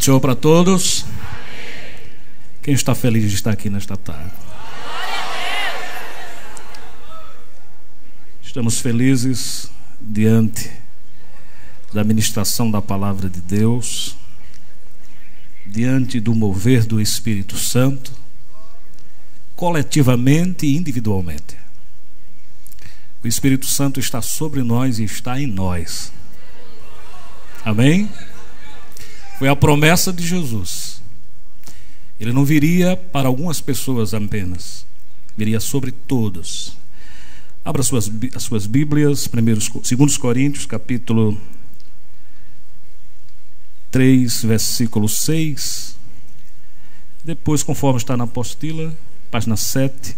Paz do Senhor para todos. Quem está feliz de estar aqui nesta tarde? Estamos felizes diante da ministração da palavra de Deus, diante do mover do Espírito Santo, coletivamente e individualmente. O Espírito Santo está sobre nós e está em nós. Amém? Foi a promessa de Jesus. Ele não viria para algumas pessoas apenas, viria sobre todos. Abra as suas Bíblias, 2 Coríntios, capítulo 3, versículo 6. Depois, conforme está na apostila, página 7,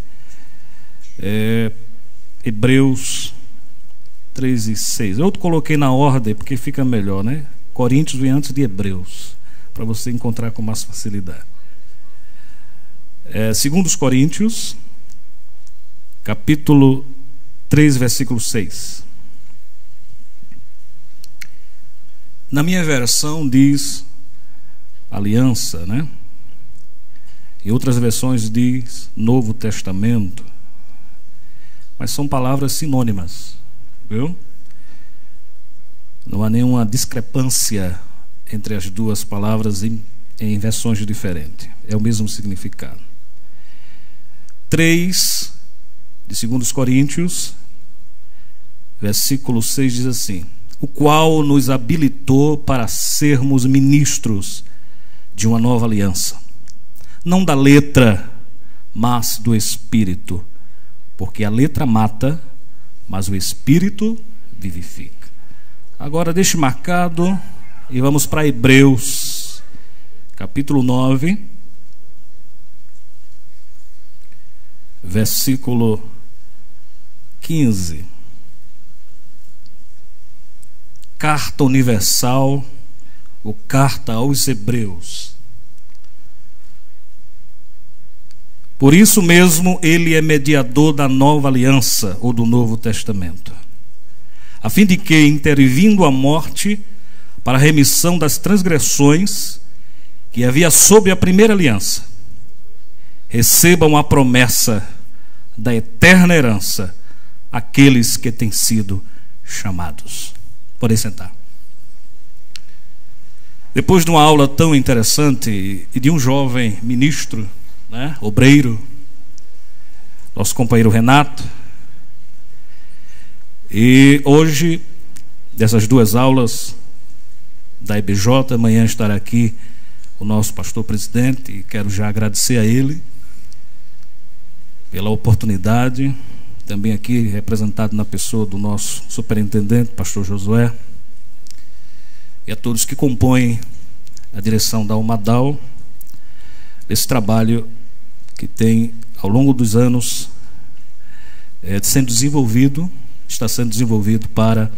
Hebreus 3 e 6. Eu coloquei na ordem porque fica melhor, né? Coríntios vem antes de Hebreus, para você encontrar com mais facilidade. 2 Coríntios, capítulo 3, versículo 6. Na minha versão diz aliança, né? Em outras versões diz Novo Testamento. Mas são palavras sinônimas, viu? Não há nenhuma discrepância entre as duas palavras em versões diferentes. É o mesmo significado. 3 de 2 Coríntios, versículo 6 diz assim: o qual nos habilitou para sermos ministros de uma nova aliança, não da letra, mas do Espírito, porque a letra mata, mas o Espírito vivifica. Agora deixe marcado e vamos para Hebreus, capítulo 9, versículo 15. Carta universal, ou carta aos Hebreus. Por isso mesmo ele é mediador da nova aliança, ou do Novo Testamento, a fim de que, intervindo a morte para a remissão das transgressões que havia sob a primeira aliança, recebam a promessa da eterna herança aqueles que têm sido chamados. Podem sentar. Depois de uma aula tão interessante e de um jovem ministro, né, obreiro, nosso companheiro Renato, e hoje, dessas duas aulas da IBJ, amanhã estará aqui o nosso pastor presidente, e quero já agradecer a ele pela oportunidade, também aqui representado na pessoa do nosso superintendente, pastor Josué, e a todos que compõem a direção da Umadal, esse trabalho que tem ao longo dos anos está sendo desenvolvido para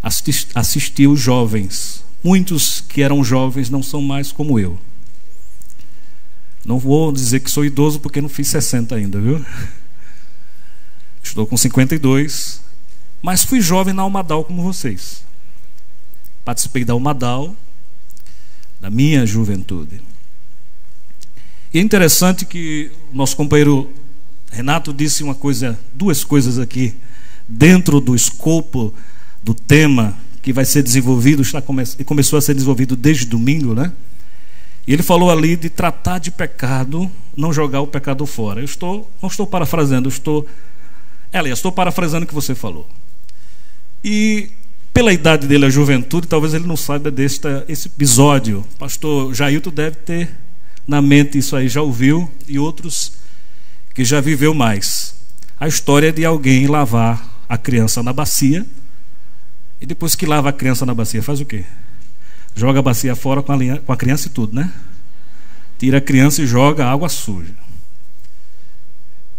assistir os jovens. Muitos que eram jovens não são mais como eu. Não vou dizer que sou idoso porque não fiz 60 ainda, viu? Estou com 52, mas fui jovem na Umadal como vocês. Participei da Umadal, da minha juventude. E é interessante que o nosso companheiro Renato disse duas coisas aqui, dentro do escopo do tema que vai ser desenvolvido, começou a ser desenvolvido desde domingo, né? E ele falou ali de tratar de pecado, não jogar o pecado fora. Não estou parafraseando, estou parafraseando o que você falou. E pela idade dele, a juventude, talvez ele não saiba esse episódio. Pastor Jailton deve ter na mente isso aí, já ouviu, e outros que já viveu mais. A história de alguém lavar a criança na bacia, e depois que lava a criança na bacia, faz o quê? Joga a bacia fora com a criança e tudo, né? Tira a criança e joga água suja.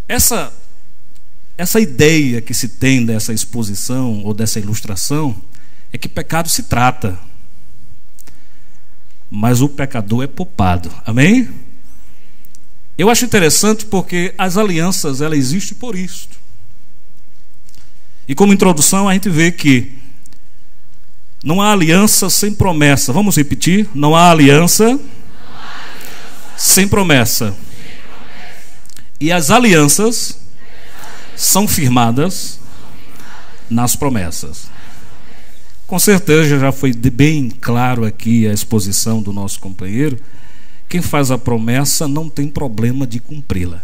Essa ideia que se tem dessa exposição ou dessa ilustração é que pecado se trata, mas o pecador é poupado. Amém? Eu acho interessante porque as alianças, elas existem por isso. E como introdução a gente vê que Não há aliança sem promessa. Vamos repetir? Não há aliança sem promessa. E as alianças são firmadas nas promessas. Com certeza já foi bem claro aqui a exposição do nosso companheiro. Quem faz a promessa não tem problema de cumpri-la.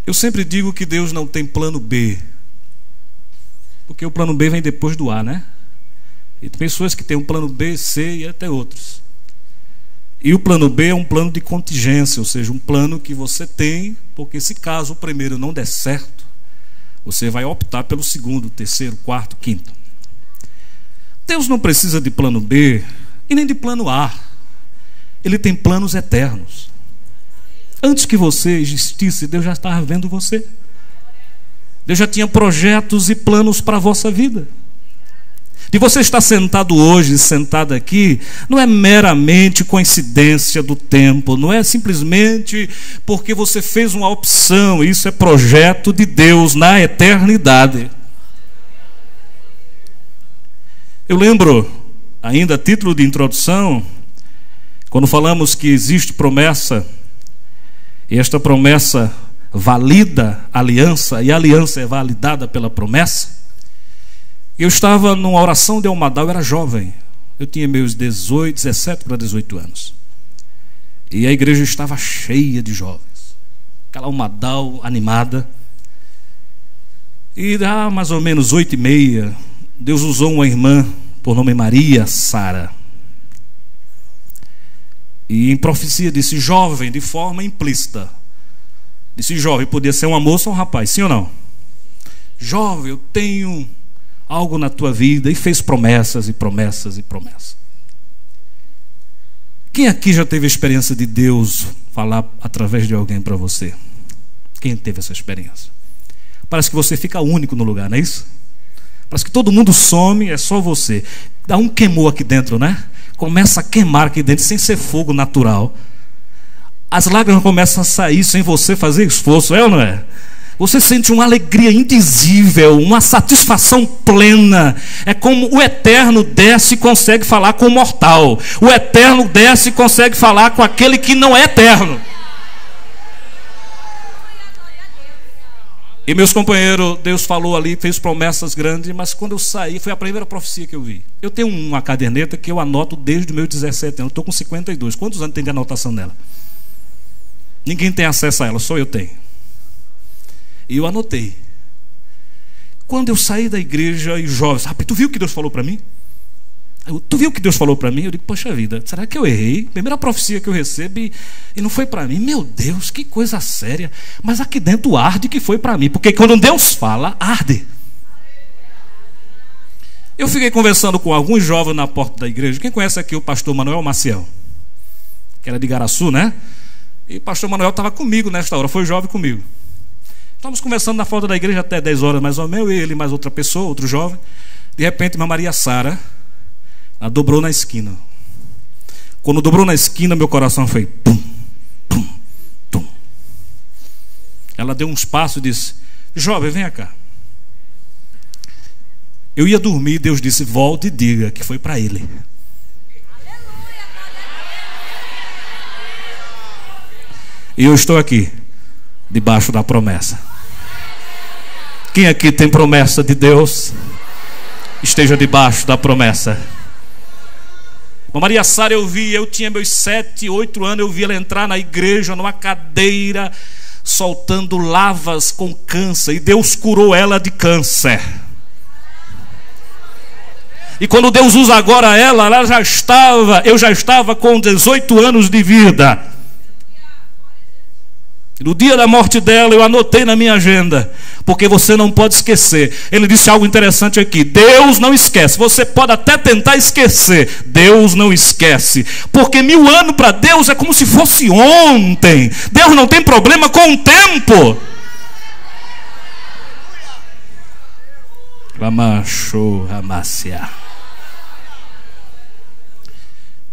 Eu sempre digo que Deus não tem plano B, porque o plano B vem depois do A, né? E tem pessoas que têm um plano B, C e até outros. E o plano B é um plano de contingência, ou seja, um plano que você tem, porque se caso o primeiro não der certo, você vai optar pelo segundo, terceiro, quarto, quinto. Deus não precisa de plano B e nem de plano A. Ele tem planos eternos. Antes que você existisse, Deus já estava vendo você. Deus já tinha projetos e planos para a vossa vida. De você estar sentado hoje, sentado aqui, não é meramente coincidência do tempo, não é simplesmente porque você fez uma opção. Isso é projeto de Deus na eternidade. Eu lembro, ainda a título de introdução, quando falamos que existe promessa, e esta promessa valida a aliança, e a aliança é validada pela promessa. Eu estava numa oração de Almadal, eu era jovem, eu tinha meus 17 para 18 anos, e a igreja estava cheia de jovens, aquela Almadal animada, e mais ou menos 8h30, Deus usou uma irmã por nome Maria Sara, e em profecia disse jovem, de forma implícita. Disse jovem, podia ser uma moça ou um rapaz, sim ou não? Jovem, eu tenho algo na tua vida, e fez promessas e promessas e promessas. Quem aqui já teve a experiência de Deus falar através de alguém para você? Quem teve essa experiência? Parece que você fica único no lugar, não é isso? Parece que todo mundo some, é só você. Dá um queimou aqui dentro, né? Começa a queimar aqui dentro, sem ser fogo natural. As lágrimas começam a sair sem você fazer esforço, é ou não é? Você sente uma alegria indizível, uma satisfação plena. É como o eterno desce e consegue falar com o mortal. O eterno desce e consegue falar com aquele que não é eterno. E meus companheiros, Deus falou ali, fez promessas grandes, mas quando eu saí, foi a primeira profecia que eu vi. Eu tenho uma caderneta que eu anoto desde os meus 17 anos, estou com 52. Quantos anos tem de anotação dela? Ninguém tem acesso a ela, só eu tenho. E eu anotei. Quando eu saí da igreja e jovens, rapaz, tu viu o que Deus falou para mim? Tu viu o que Deus falou para mim? Eu digo, poxa vida, será que eu errei? Primeira profecia que eu recebi e não foi para mim. Meu Deus, que coisa séria. Mas aqui dentro arde que foi para mim, porque quando Deus fala, arde. Eu fiquei conversando com alguns jovens na porta da igreja. Quem conhece aqui o pastor Manuel Maciel? Que era de Igaraçu, né? E o pastor Manuel estava comigo nesta hora, foi jovem comigo. Estávamos conversando na porta da igreja até 10 horas mais ou menos, eu e ele, mais outra pessoa, outro jovem. De repente, minha Maria Sara, ela dobrou na esquina. Quando dobrou na esquina, meu coração foi pum, pum, pum. Ela deu uns passos e disse, jovem, vem cá. Eu ia dormir, Deus disse, volte e diga que foi para ele. E eu estou aqui, debaixo da promessa. Quem aqui tem promessa de Deus, esteja debaixo da promessa. Maria Sara eu tinha meus 7, 8 anos, eu vi ela entrar na igreja numa cadeira, soltando lavas com câncer, e Deus curou ela de câncer. E quando Deus usa agora ela eu já estava com 18 anos de vida. No dia da morte dela, eu anotei na minha agenda, porque você não pode esquecer. Ele disse algo interessante aqui: Deus não esquece. Você pode até tentar esquecer, Deus não esquece, porque 1000 anos para Deus é como se fosse ontem. Deus não tem problema com o tempo.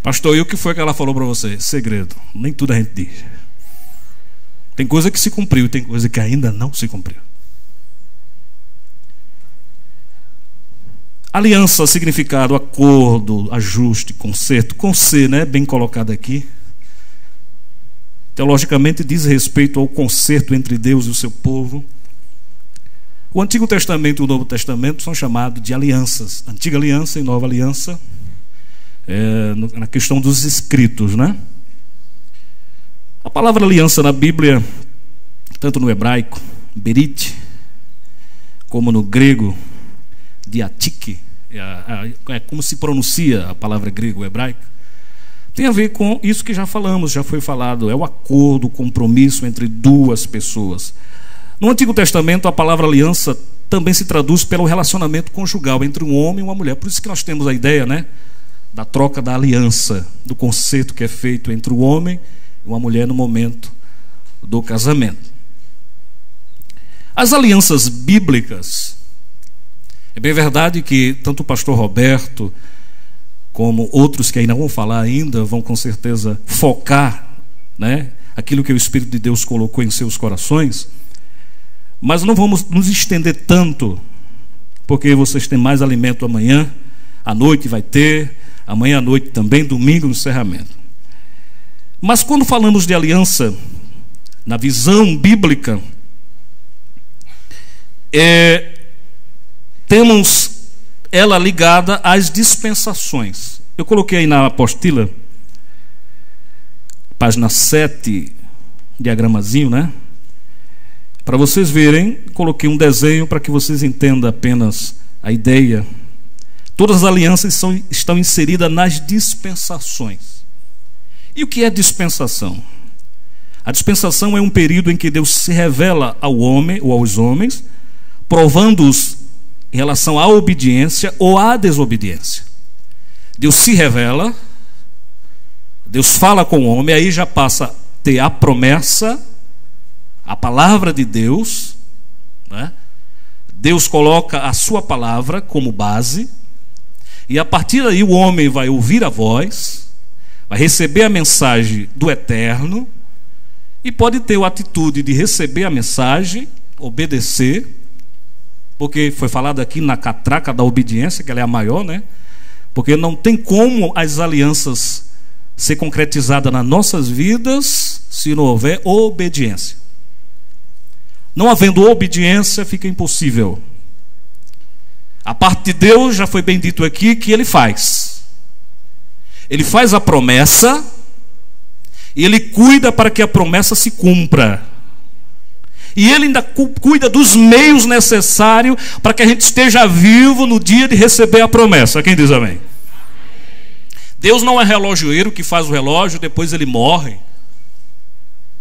Pastor, e o que foi que ela falou para você? Segredo, nem tudo a gente diz. Tem coisa que se cumpriu, tem coisa que ainda não se cumpriu. Aliança, significado, acordo, ajuste, conserto, com C, né? Bem colocado aqui. Teologicamente diz respeito ao conserto entre Deus e o seu povo. O Antigo Testamento e o Novo Testamento são chamados de alianças. Antiga aliança e nova aliança, na questão dos escritos, né? A palavra aliança na Bíblia, tanto no hebraico, berit, como no grego, diatique, é como se pronuncia a palavra grego, hebraica, tem a ver com isso que já falamos, já foi falado, é o acordo, o compromisso entre duas pessoas. No Antigo Testamento, a palavra aliança também se traduz pelo relacionamento conjugal entre um homem e uma mulher. Por isso que nós temos a ideia, né, da troca da aliança, do concerto que é feito entre o homem e uma mulher no momento do casamento. As alianças bíblicas, é bem verdade que tanto o pastor Roberto como outros que ainda vão falar ainda, vão com certeza focar, né, aquilo que o Espírito de Deus colocou em seus corações, mas não vamos nos estender tanto, porque vocês têm mais alimento amanhã, à noite vai ter, amanhã à noite também, domingo no encerramento. Mas quando falamos de aliança, na visão bíblica, temos ela ligada às dispensações. Eu coloquei aí na apostila, página 7, diagramazinho, né? Para vocês verem, coloquei um desenho para que vocês entendam apenas a ideia. Todas as alianças estão inseridas nas dispensações. E o que é dispensação? A dispensação é um período em que Deus se revela ao homem ou aos homens, provando-os em relação à obediência ou à desobediência. Deus se revela, Deus fala com o homem, aí já passa a ter a promessa, a palavra de Deus, né? Deus coloca a sua palavra como base, e a partir daí o homem vai ouvir a voz, vai receber a mensagem do Eterno, e pode ter a atitude de receber a mensagem, obedecer, porque foi falado aqui na catraca da obediência, que ela é a maior, né? Porque não tem como as alianças ser concretizadas nas nossas vidas se não houver obediência. Não havendo obediência, fica impossível. A parte de Deus, já foi bem dito aqui, que Ele faz. Ele faz a promessa e Ele cuida para que a promessa se cumpra. E Ele ainda cuida dos meios necessários para que a gente esteja vivo no dia de receber a promessa. Quem diz amém? Deus não é relojoeiro que faz o relógio, depois ele morre.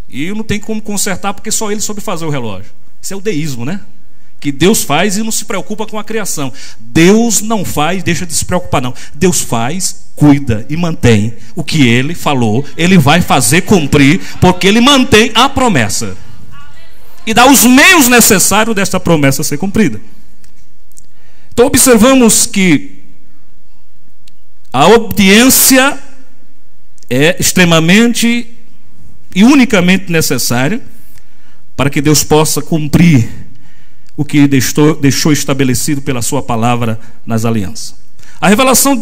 E não tem como consertar porque só ele soube fazer o relógio. Isso é o deísmo, né? Que Deus faz e não se preocupa com a criação. Deus não faz, deixa de se preocupar não. Deus faz, cuida e mantém o que Ele falou. Ele vai fazer cumprir, porque Ele mantém a promessa e dá os meios necessários desta promessa ser cumprida. Então observamos que a obediência é extremamente e unicamente necessária para que Deus possa cumprir o que deixou estabelecido pela sua palavra nas alianças. A revelação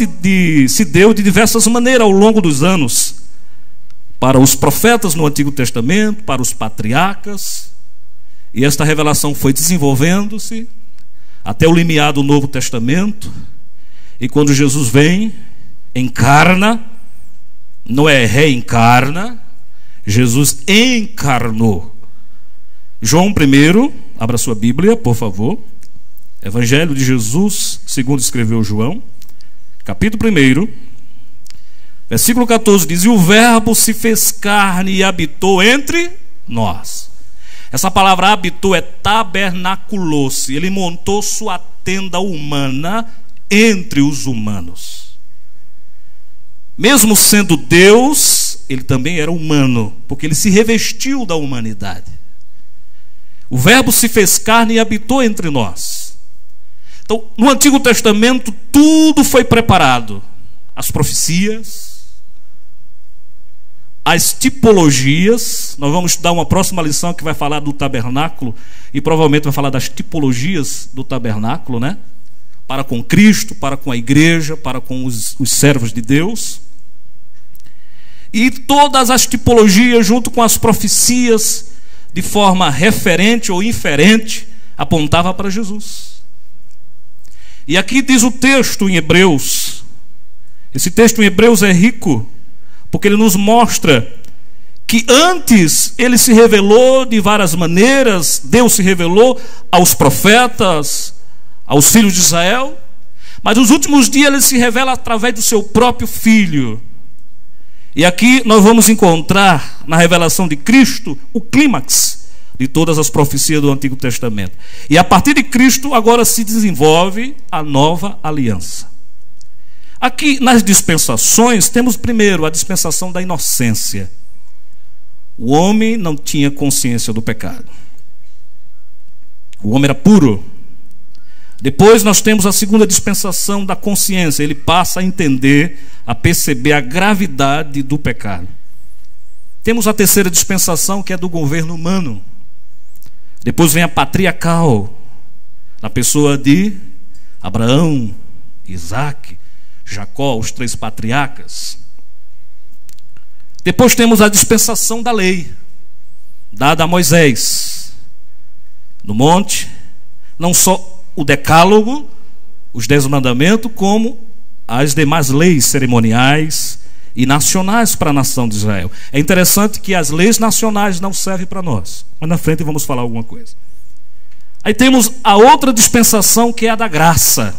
se deu de diversas maneiras ao longo dos anos, para os profetas no Antigo Testamento, para os patriarcas, e esta revelação foi desenvolvendo-se até o limiar do Novo Testamento, e quando Jesus vem, encarna, não é reencarna, Jesus encarnou. João 1, abra sua Bíblia, por favor. Evangelho de Jesus, segundo escreveu João, capítulo 1, versículo 14, diz: e o verbo se fez carne e habitou entre nós. Essa palavra habitou é tabernaculou-se. Ele montou sua tenda humana entre os humanos. Mesmo sendo Deus, ele também era humano, porque ele se revestiu da humanidade. O verbo se fez carne e habitou entre nós. Então, no Antigo Testamento, tudo foi preparado. As profecias, as tipologias. Nós vamos dar uma próxima lição que vai falar do tabernáculo, e provavelmente vai falar das tipologias do tabernáculo, né? para com Cristo, para com a igreja, para com os servos de Deus. E todas as tipologias, junto com as profecias, de forma referente ou inferente, apontava para Jesus. E aqui diz o texto em Hebreus. Esse texto em Hebreus é rico, porque ele nos mostra que antes ele se revelou de várias maneiras. Deus se revelou aos profetas, aos filhos de Israel, mas nos últimos dias ele se revela através do seu próprio Filho. E aqui nós vamos encontrar na revelação de Cristo o clímax de todas as profecias do Antigo Testamento. E a partir de Cristo agora se desenvolve a nova aliança. Aqui nas dispensações temos primeiro a dispensação da inocência. O homem não tinha consciência do pecado. O homem era puro. Depois nós temos a segunda dispensação da consciência. Ele passa a entender, a perceber a gravidade do pecado. Temos a terceira dispensação, que é do governo humano. Depois vem a patriarcal, na pessoa de Abraão, Isaac, Jacó, os 3 patriarcas. Depois temos a dispensação da lei, dada a Moisés no monte, não só o decálogo, os 10 mandamentos, como as demais leis cerimoniais e nacionais para a nação de Israel. É interessante que as leis nacionais não servem para nós, mas na frente vamos falar alguma coisa. Aí temos a outra dispensação, que é a da graça.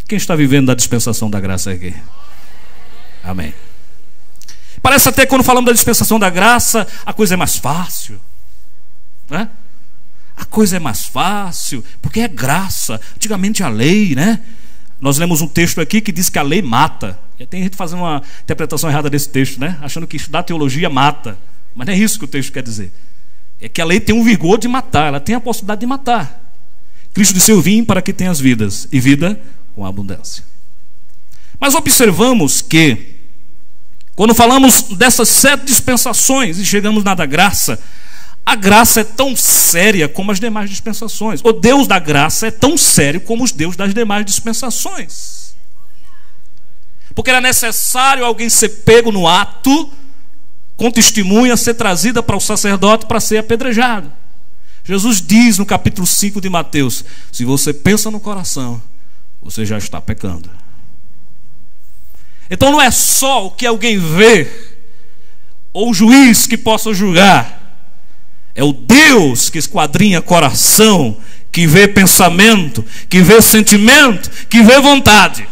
Quem está vivendo da dispensação da graça aqui? Amém. Parece até que quando falamos da dispensação da graça, a coisa é mais fácil, né? A coisa é mais fácil, porque é graça. Antigamente a lei, né? Nós lemos um texto aqui que diz que a lei mata. E tem gente fazendo uma interpretação errada desse texto, né? Achando que estudar teologia mata. Mas não é isso que o texto quer dizer. É que a lei tem um vigor de matar, ela tem a possibilidade de matar. Cristo disse: eu vim para que tenhas vidas, e vida com abundância. Mas observamos que, quando falamos dessas 7 dispensações e chegamos na da graça, a graça é tão séria como as demais dispensações. O Deus da graça é tão sério como os deuses das demais dispensações. Porque era necessário alguém ser pego no ato, com testemunha, ser trazida para o sacerdote para ser apedrejado. Jesus diz no capítulo 5 de Mateus: se você pensa no coração, você já está pecando. Então não é só o que alguém vê, ou o juiz que possa julgar. É o Deus que esquadrinha coração, que vê pensamento, que vê sentimento, que vê vontade.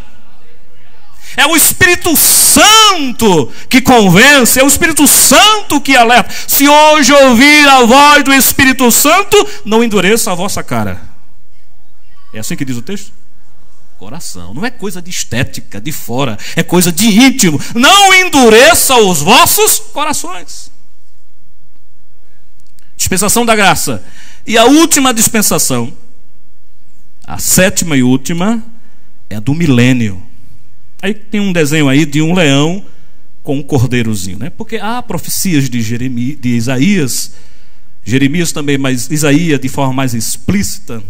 É o Espírito Santo que convence, é o Espírito Santo que alerta. Se hoje ouvir a voz do Espírito Santo, não endureça a vossa cara. É assim que diz o texto? Coração. Não é coisa de estética, de fora. É coisa de íntimo. Não endureça os vossos corações. Dispensação da graça. E a última dispensação, a 7ª e última, é a do milênio. Aí tem um desenho aí de um leão com um cordeirozinho, né? Porque há profecias de Isaías, Jeremias também, mas Isaías de forma mais explícita,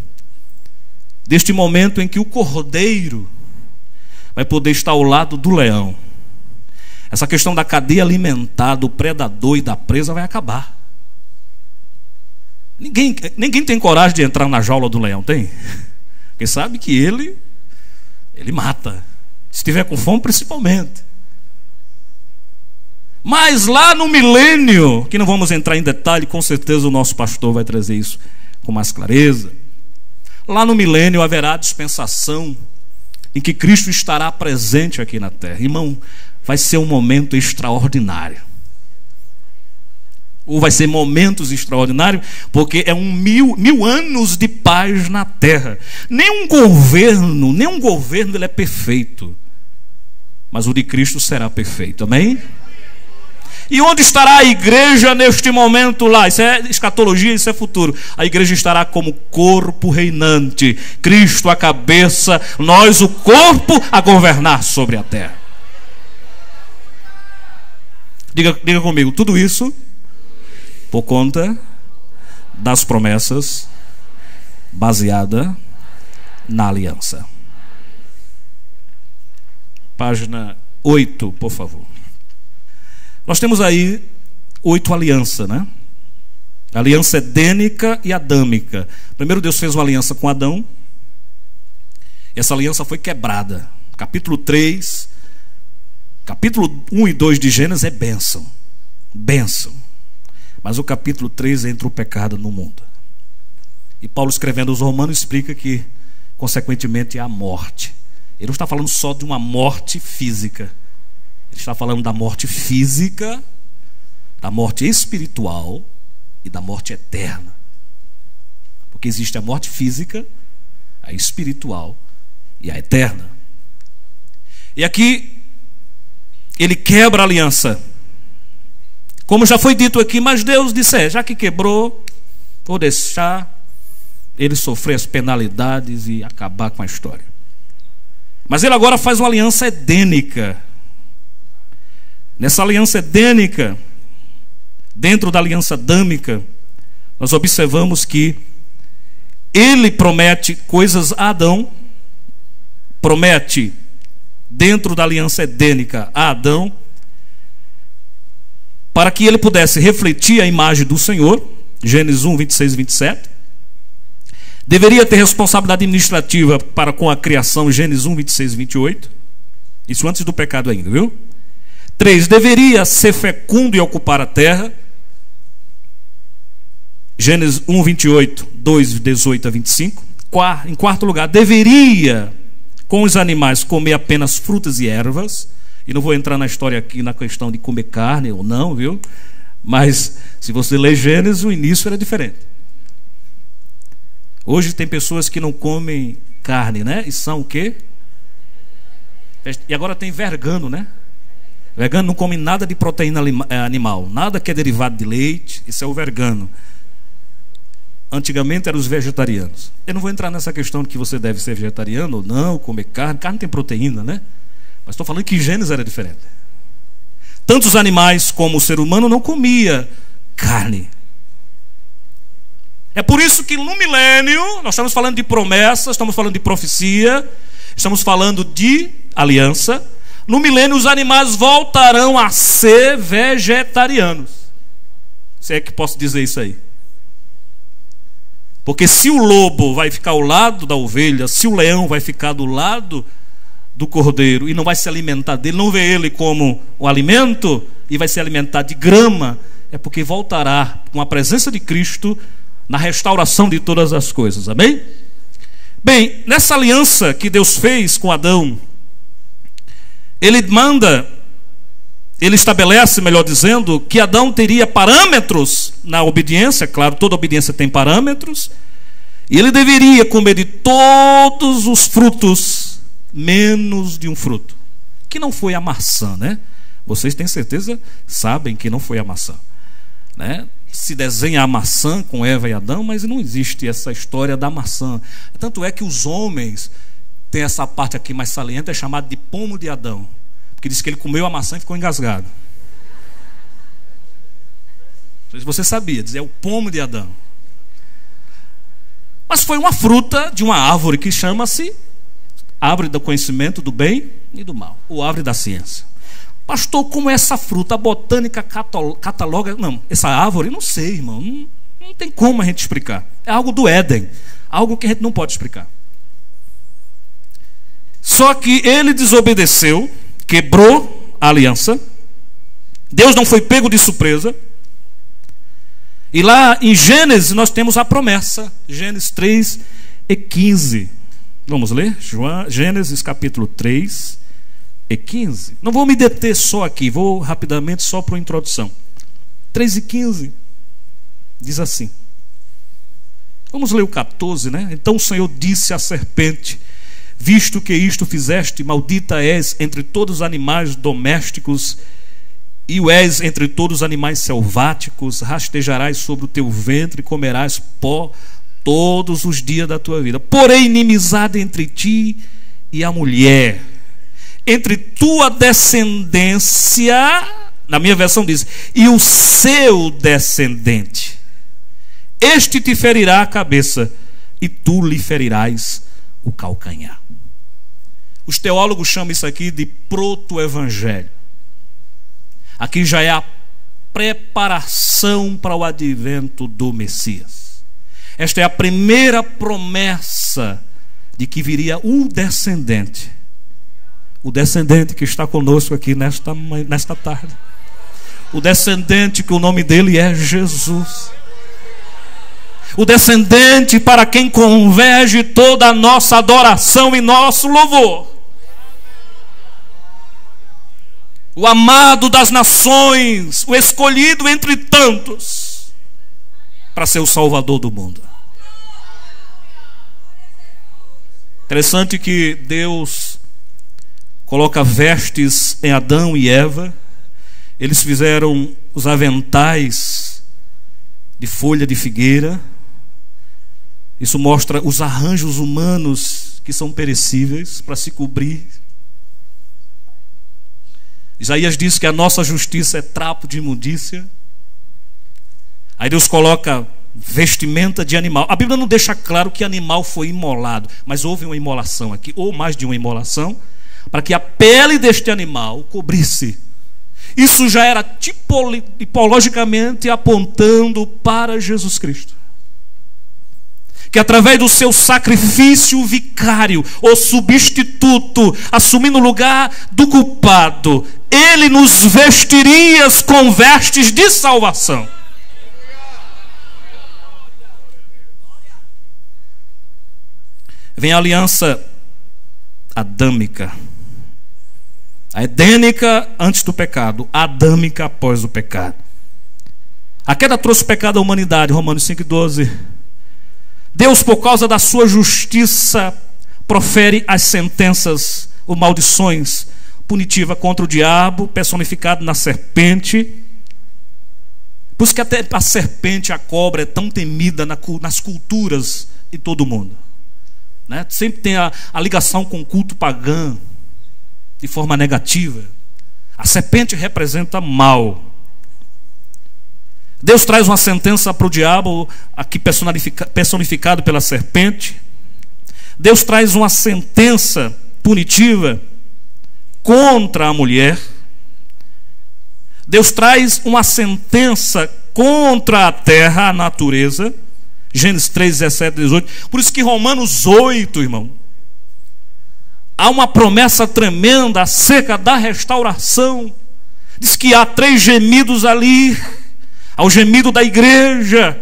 deste momento em que o cordeiro vai poder estar ao lado do leão. Essa questão da cadeia alimentar, do predador e da presa vai acabar. Ninguém tem coragem de entrar na jaula do leão, tem? Porque sabe que ele mata. Se estiver com fome, principalmente. Mas lá no milênio, que não vamos entrar em detalhe, com certeza o nosso pastor vai trazer isso com mais clareza. Lá no milênio haverá a dispensação em que Cristo estará presente aqui na terra. Irmão, vai ser um momento extraordinário. Ou vai ser momentos extraordinários, porque é mil anos de paz na terra. Nenhum governo ele é perfeito, mas o de Cristo será perfeito, amém? E onde estará a igreja neste momento lá? Isso é escatologia, isso é futuro. A igreja estará como corpo reinante, Cristo a cabeça, nós o corpo a governar sobre a terra. Diga comigo, tudo isso por conta das promessas baseada na aliança. Página 8, por favor. Nós temos aí 8 alianças, né? A aliança edênica e adâmica. Primeiro Deus fez uma aliança com Adão. Essa aliança foi quebrada. Capítulo 3, capítulo 1 e 2 de Gênesis é bênção. Bênção. Mas o capítulo 3 entra o pecado no mundo. E Paulo, escrevendo aos Romanos, explica que, consequentemente, é a morte. Ele não está falando só de uma morte física. Ele está falando da morte física, da morte espiritual e da morte eterna. Porque existe a morte física, a espiritual e a eterna. E aqui ele quebra a aliança. Como já foi dito aqui, mas Deus disse, já que quebrou, vou deixar ele sofrer as penalidades e acabar com a história. Mas ele agora faz uma aliança edênica. Nessa aliança edênica, dentro da aliança adâmica, nós observamos que ele promete coisas a Adão, promete dentro da aliança edênica a Adão, para que ele pudesse refletir a imagem do Senhor, Gênesis 1, 26 e 27. Deveria ter responsabilidade administrativa para com a criação, Gênesis 1, 26 e 28. Isso antes do pecado ainda, viu? 3, deveria ser fecundo e ocupar a terra, Gênesis 1, 28, 2, 18 a 25. Em quarto lugar, deveria com os animais comer apenas frutas e ervas. E não vou entrar na história aqui na questão de comer carne ou não, viu? Mas se você ler Gênesis, o início era diferente. Hoje tem pessoas que não comem carne, né? E são o quê? E agora tem vegano, né? Vegano não come nada de proteína animal, nada que é derivado de leite. Isso é o vegano. Antigamente eram os vegetarianos. Eu não vou entrar nessa questão de que você deve ser vegetariano ou não, comer carne. Carne tem proteína, né? Mas estou falando que Gênesis era diferente. Tanto os animais como o ser humano não comia carne. É por isso que no milênio, nós estamos falando de promessa, estamos falando de profecia, estamos falando de aliança. No milênio os animais voltarão a ser vegetarianos. Se é que posso dizer isso aí. Porque se o lobo vai ficar ao lado da ovelha, se o leão vai ficar do lado do cordeiro e não vai se alimentar dele, não vê ele como o alimento e vai se alimentar de grama, é porque voltará com a presença de Cristo na restauração de todas as coisas, amém? Bem, nessa aliança que Deus fez com Adão, ele estabelece, melhor dizendo, que Adão teria parâmetros na obediência. Claro, toda obediência tem parâmetros, e ele deveria comer de todos os frutos menos de um fruto, que não foi a maçã, né? Vocês têm certeza, sabem que não foi a maçã, né? Se desenha a maçã com Eva e Adão, mas não existe essa história da maçã. Tanto é que os homens têm essa parte aqui mais saliente, é chamado de pomo de Adão, porque diz que ele comeu a maçã e ficou engasgado. Você sabia, diz, é o pomo de Adão. Mas foi uma fruta de uma árvore que chama-se árvore do conhecimento do bem e do mal, ou árvore da ciência. Pastor, como é essa fruta? A botânica cataloga. Não, essa árvore, não sei, irmão. Não tem como a gente explicar. É algo do Éden, algo que a gente não pode explicar. Só que ele desobedeceu, quebrou a aliança. Deus não foi pego de surpresa. E lá em Gênesis nós temos a promessa, Gênesis 3 e 15. Vamos ler? Gênesis capítulo 3 e 15. Não vou me deter só aqui, vou rapidamente só para a introdução. 3 e 15 diz assim. Vamos ler o 14, né? Então o Senhor disse à serpente: visto que isto fizeste, maldita és entre todos os animais domésticos e o és entre todos os animais selváticos, rastejarás sobre o teu ventre e comerás pó todos os dias da tua vida. Porém, inimizade entre ti e a mulher, entre tua descendência, na minha versão diz, e o seu descendente. Este te ferirá a cabeça, e tu lhe ferirás o calcanhar. Os teólogos chamam isso aqui de proto-evangelho. Aqui já é a preparação para o advento do Messias. Esta é a primeira promessa de que viria o descendente que está conosco aqui nesta tarde. O descendente que o nome dele é Jesus. O descendente para quem converge toda a nossa adoração e nosso louvor. O amado das nações, o escolhido entre tantos, para ser o Salvador do mundo. Interessante que Deus coloca vestes em Adão e Eva. Eles fizeram os aventais de folha de figueira. Isso mostra os arranjos humanos que são perecíveis para se cobrir. Isaías diz que a nossa justiça é trapo de imundícia. Aí Deus coloca vestimenta de animal. A Bíblia não deixa claro que animal foi imolado, mas houve uma imolação aqui, ou mais de uma imolação, para que a pele deste animal cobrisse. Isso já era tipologicamente apontando para Jesus Cristo, que através do seu sacrifício vicário ou substituto, assumindo o lugar do culpado, ele nos vestiria com vestes de salvação. Vem a aliança adâmica. A edênica antes do pecado, a adâmica após o pecado. A queda trouxe o pecado à humanidade, Romanos 5,12. Deus, por causa da sua justiça, profere as sentenças ou maldições punitivas contra o diabo, personificado na serpente. Por isso que até a serpente, a cobra, é tão temida nas culturas de todo mundo, né? Sempre tem a ligação com o culto pagão, de forma negativa. A serpente representa mal. Deus traz uma sentença para o diabo, aqui personificado pela serpente. Deus traz uma sentença punitiva contra a mulher. Deus traz uma sentença contra a terra, a natureza. Gênesis 3, 17, 18. Por isso que Romanos 8, irmão, há uma promessa tremenda acerca da restauração. Diz que há 3 gemidos ali. Ao gemido da igreja,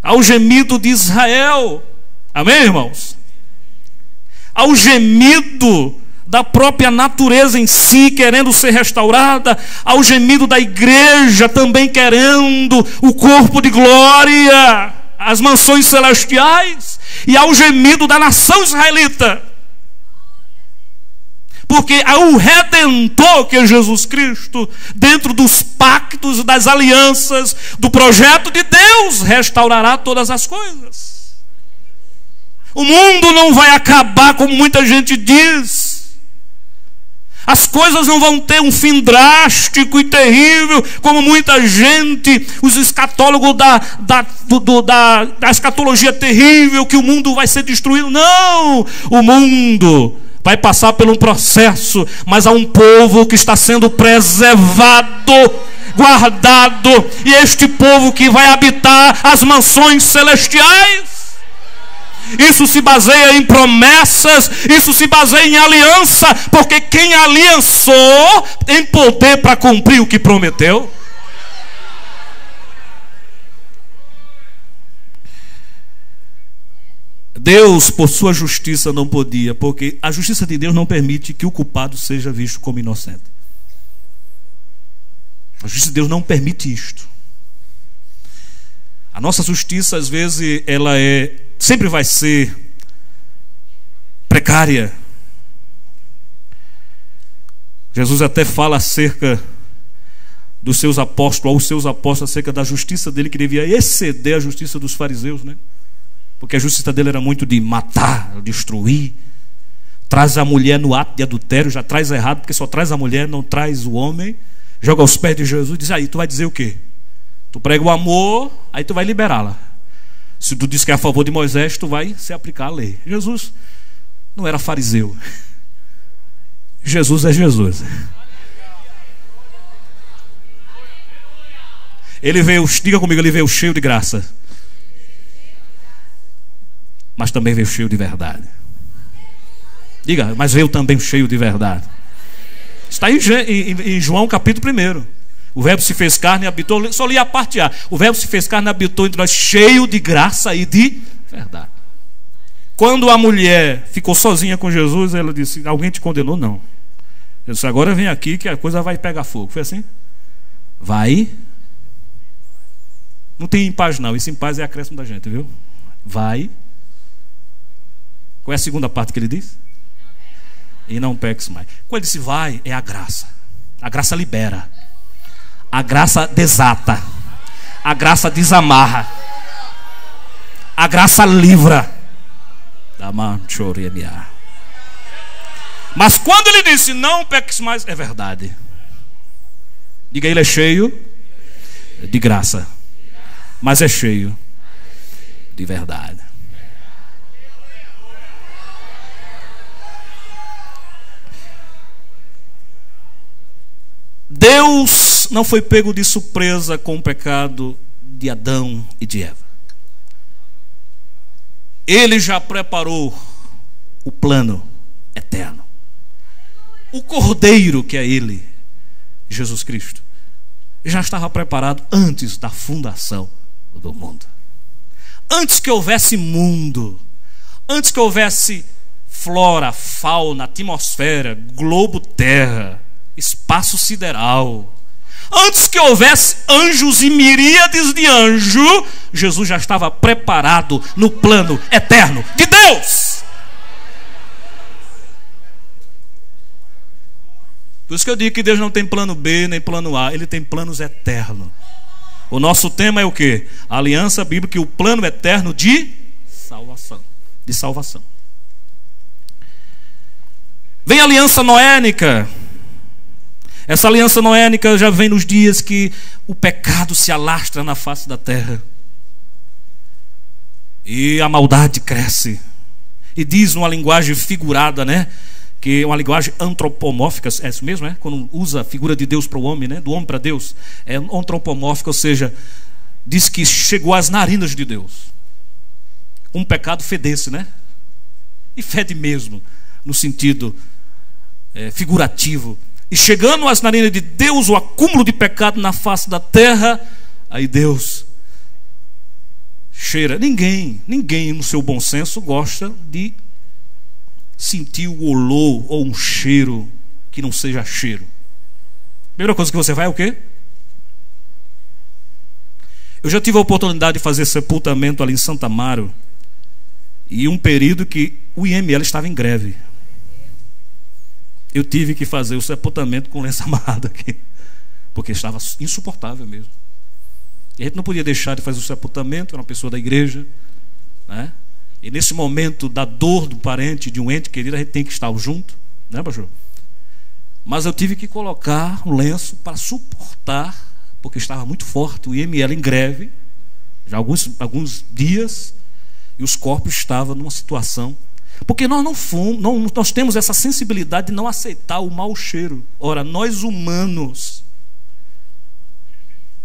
ao gemido de Israel, amém, irmãos? Ao gemido da própria natureza em si, querendo ser restaurada, ao gemido da igreja, também querendo o corpo de glória, as mansões celestiais, e ao gemido da nação israelita. Porque o Redentor, que é Jesus Cristo, dentro dos pactos, das alianças, do projeto de Deus, restaurará todas as coisas. O mundo não vai acabar como muita gente diz. As coisas não vão ter um fim drástico e terrível, como muita gente, os escatólogos da escatologia terrível, que o mundo vai ser destruído. Não! O mundo vai passar por um processo, mas há um povo que está sendo preservado, guardado, e este povo que vai habitar as mansões celestiais. Isso se baseia em promessas, isso se baseia em aliança, porque quem aliançou tem poder para cumprir o que prometeu. Deus, por sua justiça, não podia, porque a justiça de Deus não permite que o culpado seja visto como inocente. A justiça de Deus não permite isto. A nossa justiça, às vezes, ela sempre vai ser precária. Jesus até fala acerca dos seus apóstolos, aos seus apóstolos, acerca da justiça dele, que devia exceder a justiça dos fariseus, né? Porque a justiça dele era muito de matar, destruir. Traz a mulher no ato de adultério, já traz errado, porque só traz a mulher, não traz o homem. Joga aos pés de Jesus e diz: aí tu vai dizer o quê? Tu prega o amor, aí tu vai liberá-la. Se tu diz que é a favor de Moisés, tu vai se aplicar a lei. Jesus não era fariseu. Jesus é Jesus. Ele veio, diga comigo, ele veio cheio de graça, mas também veio cheio de verdade. Diga, mas veio também cheio de verdade. Está em João capítulo 1. O verbo se fez carne e habitou. Só li a parte A. O verbo se fez carne e habitou entre nós, cheio de graça e de verdade. Quando a mulher ficou sozinha com Jesus, ela disse: alguém te condenou? Não. Ele disse: agora vem aqui que a coisa vai pegar fogo. Foi assim? Vai. Não tem em paz não. Isso em paz é acréscimo da gente, viu? Vai. Qual é a segunda parte que ele diz? E não peques mais. Quando ele disse vai, é a graça. A graça libera. A graça desata. A graça desamarra. A graça livra. Mas quando ele disse não peques mais, é verdade. Diga, ele é cheio de graça, mas é cheio de verdade. Deus não foi pego de surpresa com o pecado de Adão e de Eva. Ele já preparou o plano eterno. O Cordeiro, que é Ele, Jesus Cristo, já estava preparado antes da fundação do mundo. Antes que houvesse mundo, antes que houvesse flora, fauna, atmosfera, globo terra, espaço sideral, antes que houvesse anjos e miríades de anjos, Jesus já estava preparado no plano eterno de Deus. Por isso que eu digo que Deus não tem plano B nem plano A, Ele tem planos eternos. O nosso tema é o quê? A aliança bíblica e o plano eterno de salvação. De salvação. Vem a aliança noénica. Essa aliança noénica já vem nos dias que o pecado se alastra na face da terra. E a maldade cresce. E diz numa linguagem figurada, né? Que é uma linguagem antropomórfica, é isso mesmo, é? Quando usa a figura de Deus para o homem, né? Do homem para Deus, é antropomórfica, ou seja, diz que chegou às narinas de Deus. Um pecado fedesse, né? E fede mesmo, no sentido figurativo. E chegando às narinas de Deus, o acúmulo de pecado na face da terra, aí Deus cheira. Ninguém no seu bom senso gosta de sentir o olor ou um cheiro que não seja cheiro. Primeira coisa que você vai é o quê? Eu já tive a oportunidade de fazer sepultamento ali em Santa Amaro, e um período que o IML estava em greve. Eu tive que fazer o sepultamento com lenço amarrado aqui, porque estava insuportável mesmo. E a gente não podia deixar de fazer o sepultamento, era uma pessoa da igreja, né? E nesse momento da dor do parente, de um ente querido, a gente tem que estar junto, né, pastor? Mas eu tive que colocar um lenço para suportar, porque estava muito forte, o IML em greve, já alguns dias, e os corpos estavam numa situação. Porque nós temos essa sensibilidade de não aceitar o mau cheiro. Ora, nós humanos.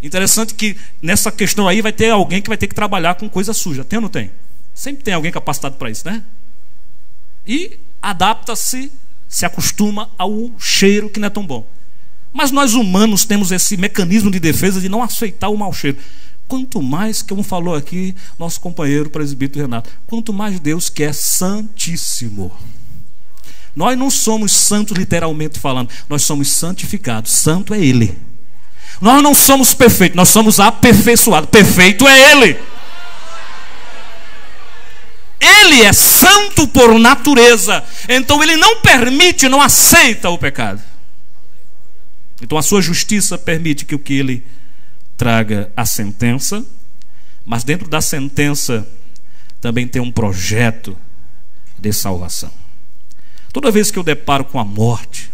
Interessante que nessa questão aí vai ter alguém que vai ter que trabalhar com coisa suja. Tem ou não tem? Sempre tem alguém capacitado para isso, né? E adapta-se, se acostuma ao cheiro que não é tão bom. Mas nós humanos temos esse mecanismo de defesa de não aceitar o mau cheiro. Quanto mais, como falou aqui nosso companheiro presbítero Renato, quanto mais Deus que é santíssimo. Nós não somos santos literalmente falando, nós somos santificados. Santo é Ele. Nós não somos perfeitos, nós somos aperfeiçoados. Perfeito é Ele. Ele é santo por natureza. Então Ele não permite, não aceita o pecado. Então a sua justiça permite que o que Ele traga a sentença, mas dentro da sentença também tem um projeto de salvação. Toda vez que eu deparo com a morte,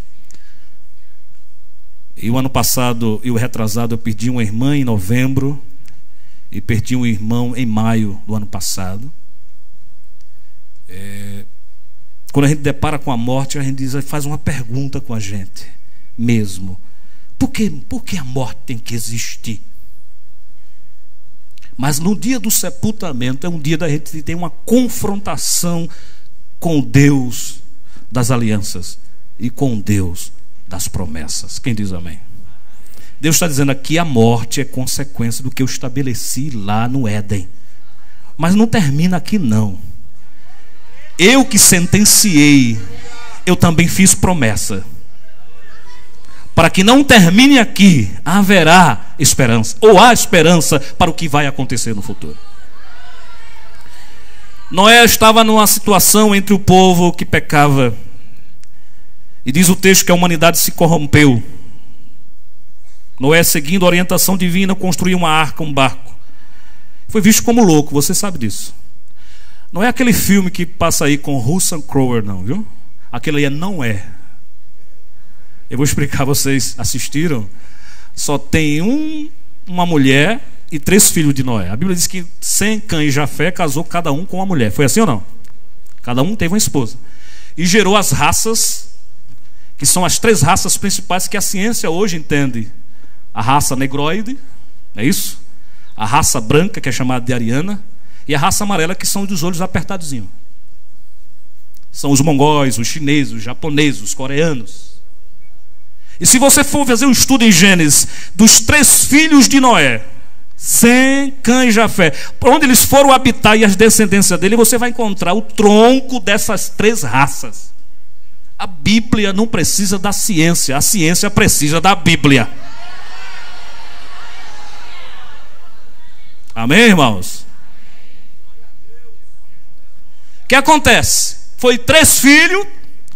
e o ano passado e o retrasado eu perdi uma irmã em novembro e perdi um irmão em maio do ano passado, quando a gente depara com a morte, a gente faz uma pergunta com a gente mesmo: por que a morte tem que existir? Mas no dia do sepultamento é um dia da gente ter uma confrontação com o Deus das alianças e com o Deus das promessas. Quem diz amém? Deus está dizendo aqui: a morte é consequência do que eu estabeleci lá no Éden. Mas não termina aqui não. Eu que sentenciei, eu também fiz promessa. Para que não termine aqui, haverá esperança, ou há esperança para o que vai acontecer no futuro. Noé estava numa situação entre o povo que pecava, e diz o texto que a humanidade se corrompeu. Noé, seguindo a orientação divina, construiu uma arca, um barco. Foi visto como louco, você sabe disso. Não é aquele filme que passa aí com Russell Crowe, não, viu? Aquele aí não é. Eu vou explicar, vocês assistiram? Só tem uma mulher e 3 filhos de Noé. A Bíblia diz que Sem, Cã e Jafé casou cada um com uma mulher. Foi assim ou não? Cada um teve uma esposa. E gerou as raças, que são as 3 raças principais que a ciência hoje entende. A raça negroide, é isso? A raça branca, que é chamada de ariana, e a raça amarela, que são dos olhos apertadinhos. São os mongóis, os chineses, os japoneses, os coreanos. E se você for fazer um estudo em Gênesis dos 3 filhos de Noé, Sem, Cã e Jafé, por onde eles foram habitar e as descendências dele, você vai encontrar o tronco dessas 3 raças. A Bíblia não precisa da ciência, a ciência precisa da Bíblia. Amém, irmãos? O que acontece? Foi 3 filhos,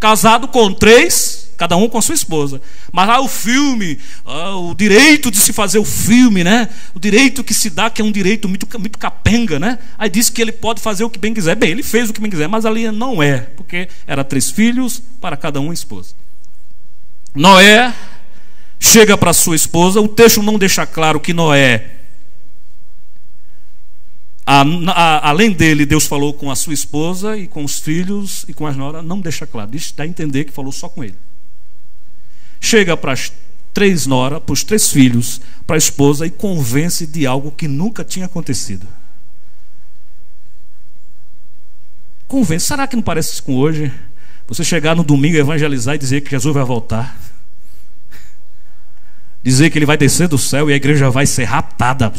casado com 3, cada um com sua esposa. Mas lá o filme, o direito de se fazer o filme, né? O direito que se dá, que é um direito muito capenga, né? Aí diz que ele pode fazer o que bem quiser. Bem, ele fez o que bem quiser, mas ali não é, porque era 3 filhos para cada um esposa. Noé chega para sua esposa. O texto não deixa claro que Noé, além dele, Deus falou com a sua esposa e com os filhos e com as noras. Não deixa claro, dá a entender que falou só com ele. Chega para as 3 noras, para os 3 filhos, para a esposa, e convence de algo que nunca tinha acontecido. Convence. Será que não parece com hoje? Você chegar no domingo, evangelizar e dizer que Jesus vai voltar, dizer que ele vai descer do céu e a igreja vai ser raptada.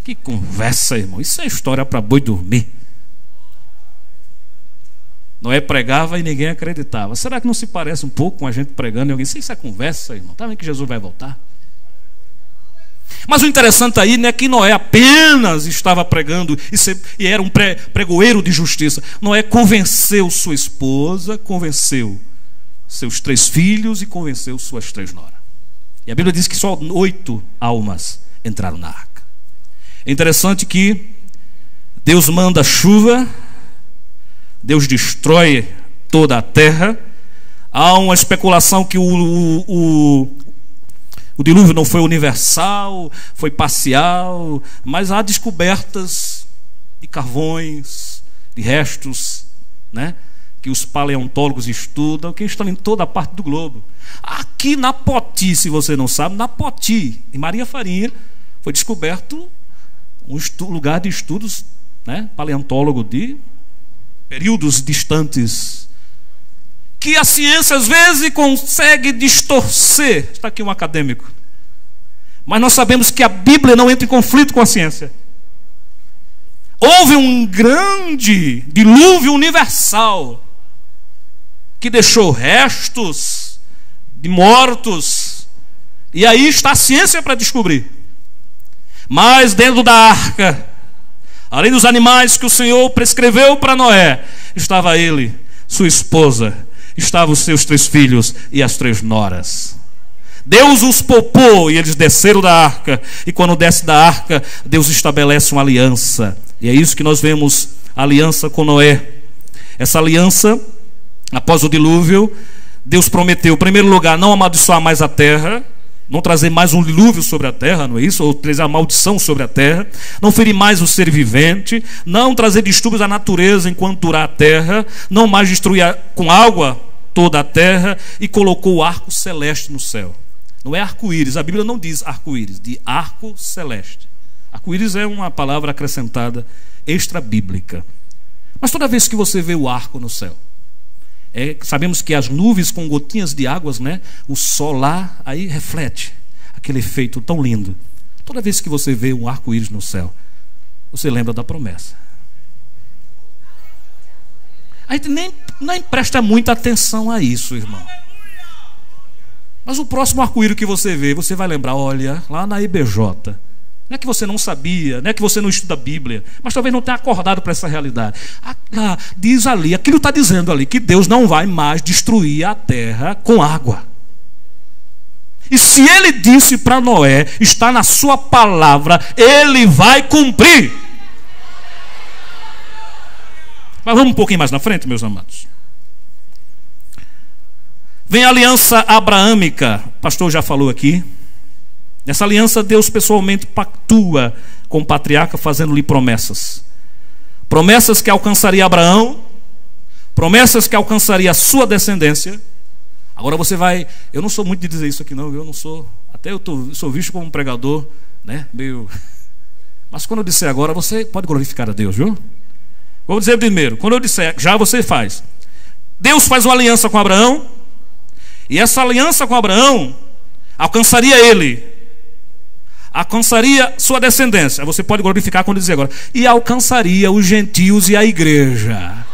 Que conversa, irmão. Isso é história para boi dormir. Noé pregava e ninguém acreditava. Será que não se parece um pouco com a gente pregando e alguém diz: isso é conversa, irmão? Tá vendo que Jesus vai voltar? Mas o interessante aí não é que Noé apenas estava pregando e era um pregoeiro de justiça. Noé convenceu sua esposa, convenceu seus 3 filhos e convenceu suas 3 noras. E a Bíblia diz que só 8 almas entraram na arca. É interessante que Deus manda chuva, Deus destrói toda a terra. Há uma especulação que o dilúvio não foi universal, foi parcial, mas há descobertas de carvões, de restos, né, que os paleontólogos estudam, que estão em toda a parte do globo. Aqui na Poti, se você não sabe, na Poti, em Maria Farinha, foi descoberto um lugar de estudos, né, paleontólogo de períodos distantes, que a ciência às vezes consegue distorcer. Está aqui um acadêmico. Mas nós sabemos que a Bíblia não entra em conflito com a ciência. Houve um grande dilúvio universal que deixou restos de mortos, e aí está a ciência para descobrir. Mas dentro da arca, além dos animais que o Senhor prescreveu para Noé, estava ele, sua esposa, estavam os seus 3 filhos e as 3 noras. Deus os poupou e eles desceram da arca. E quando desce da arca, Deus estabelece uma aliança. E é isso que nós vemos, a aliança com Noé. Essa aliança, após o dilúvio, Deus prometeu, em primeiro lugar, não amaldiçoar mais a terra. não trazer mais um dilúvio sobre a terra, não é isso? Ou trazer a maldição sobre a terra, não ferir mais o ser vivente, não trazer distúrbios à natureza enquanto durar a terra, não mais destruir com água toda a terra, e colocou o arco celeste no céu. Não é arco-íris, a Bíblia não diz arco-íris, diz arco celeste. Arco-íris é uma palavra acrescentada extra-bíblica. Mas toda vez que você vê o arco no céu, sabemos que as nuvens com gotinhas de águas, né? O sol lá, aí reflete aquele efeito tão lindo. Toda vez que você vê um arco-íris no céu, você lembra da promessa. A gente nem presta muita atenção a isso, irmão. Mas o próximo arco-íris que você vê, você vai lembrar, olha, lá na IBJ. Não é que você não sabia, não é que você não estuda a Bíblia, mas talvez não tenha acordado para essa realidade. Diz ali, aquilo está dizendo ali, que Deus não vai mais destruir a terra com água. E se Ele disse para Noé, está na sua palavra, Ele vai cumprir. Mas vamos um pouquinho mais na frente, meus amados. Vem a aliança abraâmica, o pastor já falou aqui. Nessa aliança, Deus pessoalmente pactua com o patriarca, fazendo-lhe promessas. Promessas que alcançaria Abraão, promessas que alcançaria a sua descendência. Agora você vai... Eu não sou muito de dizer isso aqui não, eu não sou... Até eu sou visto como um pregador, né? Meio... Mas quando eu disser agora, você pode glorificar a Deus, viu? Vou dizer primeiro, quando eu disser, já você faz. Deus faz uma aliança com Abraão, e essa aliança com Abraão alcançaria ele, alcançaria sua descendência. Você pode glorificar quando dizer agora. E alcançaria os gentios e a igreja.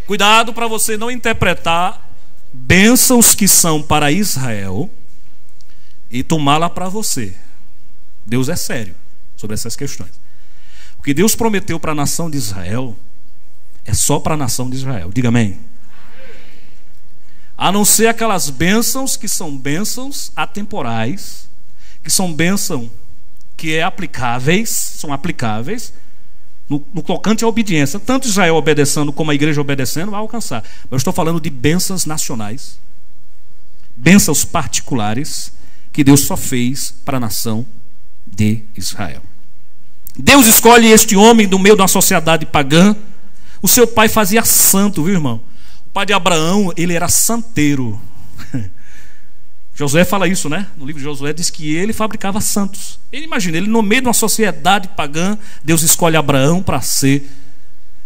Cuidado para você não interpretar bênçãos que são para Israel e tomá-la para você. Deus é sério sobre essas questões. O que Deus prometeu para a nação de Israel é só para a nação de Israel. Diga amém. A não ser aquelas bênçãos que são bênçãos atemporais, que são bênçãos que são aplicáveis no tocante à obediência. Tanto Israel obedecendo como a igreja obedecendo vai alcançar. Mas eu estou falando de bênçãos nacionais, bênçãos particulares que Deus só fez para a nação de Israel. Deus escolhe este homem do meio de uma sociedade pagã. O seu pai fazia santo, viu, irmão? O pai de Abraão, ele era santeiro. Josué fala isso, né? No livro de Josué diz que ele fabricava santos. Ele imagina, ele no meio de uma sociedade pagã, Deus escolhe Abraão para ser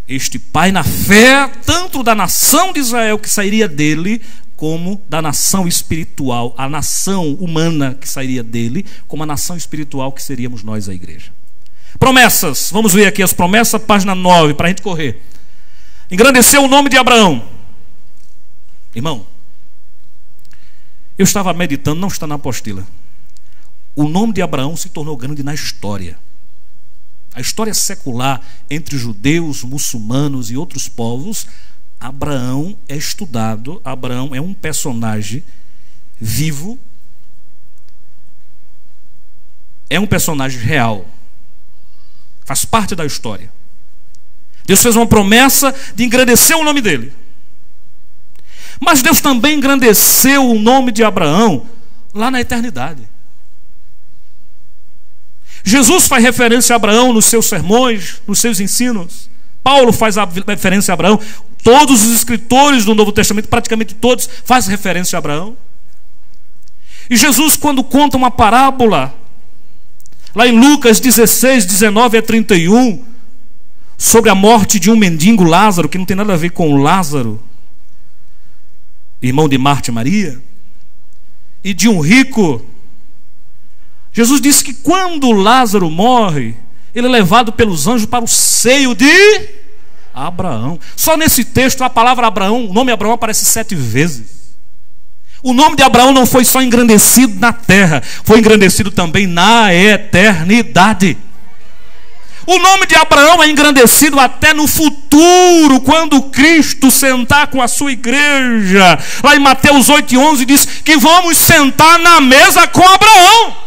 este pai na fé, tanto da nação de Israel que sairia dele, como da nação espiritual, a nação humana que sairia dele, como a nação espiritual que seríamos nós, a igreja. Promessas, vamos ver aqui as promessas, página 9, para a gente correr. Engrandeceu o nome de Abraão. Irmão, eu estava meditando, não está na apostila. O nome de Abraão se tornou grande na história. A história secular entre judeus, muçulmanos e outros povos, Abraão é estudado. Abraão é um personagem vivo, é um personagem real, faz parte da história. Deus fez uma promessa de engrandecer o nome dele. Mas Deus também engrandeceu o nome de Abraão lá na eternidade. Jesus faz referência a Abraão nos seus sermões, nos seus ensinos. Paulo faz a referência a Abraão. Todos os escritores do Novo Testamento, praticamente todos, fazem referência a Abraão. E Jesus, quando conta uma parábola, lá em Lucas 16, 19 a 31, sobre a morte de um mendigo Lázaro, que não tem nada a ver com o Lázaro, irmão de Marta e Maria, e de um rico, Jesus disse que quando Lázaro morre, ele é levado pelos anjos para o seio de Abraão. Só nesse texto a palavra Abraão, o nome Abraão aparece 7 vezes. O nome de Abraão não foi só engrandecido na terra, foi engrandecido também na eternidade. O nome de Abraão é engrandecido até no futuro, quando Cristo sentar com a sua igreja. Lá em Mateus 8:11 diz que vamos sentar na mesa com Abraão.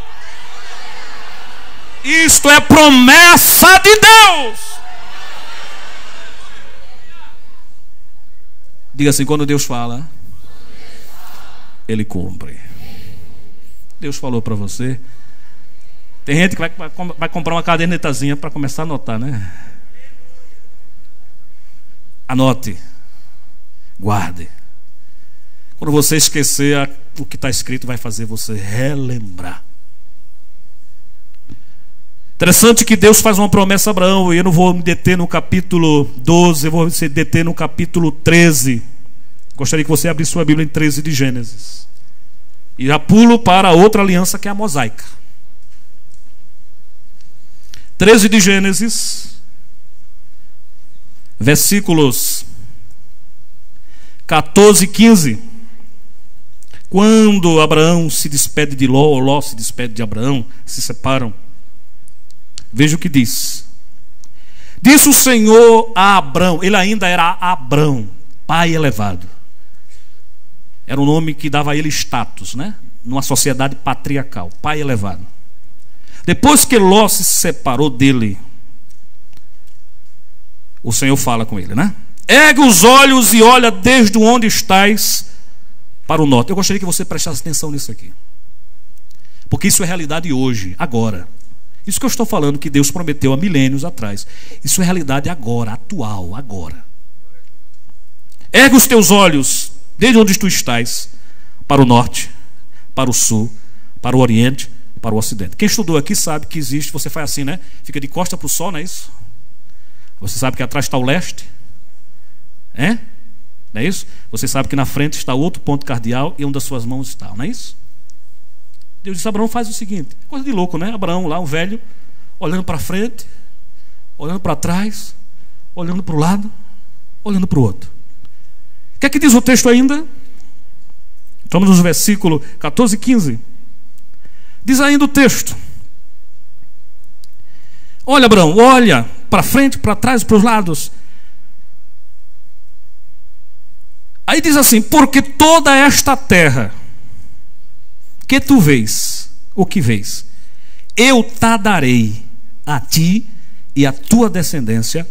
Isto é promessa de Deus. Diga assim: quando Deus fala, Ele cumpre. Deus falou para você. Tem gente que vai comprar uma cadernetazinha para começar a anotar, né? Anote. Guarde. Quando você esquecer o que está escrito, vai fazer você relembrar. Interessante que Deus faz uma promessa a Abraão, e eu não vou me deter no capítulo 12, eu vou me deter no capítulo 13. Gostaria que você abrisse sua Bíblia em 13 de Gênesis. E já pulo para a outra aliança, que é a mosaica. 13 de Gênesis, versículos 14 e 15. Quando Abraão se despede de Ló, ou Ló se despede de Abraão, se separam. Veja o que diz. Disse o Senhor a Abrão, ele ainda era Abrão, pai elevado. Era um nome que dava a ele status, né? Numa sociedade patriarcal, pai elevado. Depois que Ló se separou dele, o Senhor fala com ele, né? Ergue os olhos e olha desde onde estás para o norte. Eu gostaria que você prestasse atenção nisso aqui, porque isso é realidade hoje, agora. Isso que eu estou falando, que Deus prometeu há milênios atrás, isso é realidade agora, atual, agora. Ergue os teus olhos desde onde tu estás para o norte, para o sul, para o oriente, para o ocidente. Quem estudou aqui sabe que existe, você faz assim, né? Fica de costa para o sol, não é isso? Você sabe que atrás está o leste, não é isso? Você sabe que na frente está outro ponto cardeal e onde as suas mãos estão, não é isso? Deus disse: Abraão, faz o seguinte, coisa de louco, né? Abraão lá, um velho, olhando para frente, olhando para trás, olhando para o lado, olhando para o outro. O que é que diz o texto ainda? Estamos no versículo 14 e 15. Diz ainda o texto: olha, Abraão, olha para frente, para trás, para os lados. Aí diz assim: porque toda esta terra que tu vês, o que vês, eu te darei a ti e a tua descendência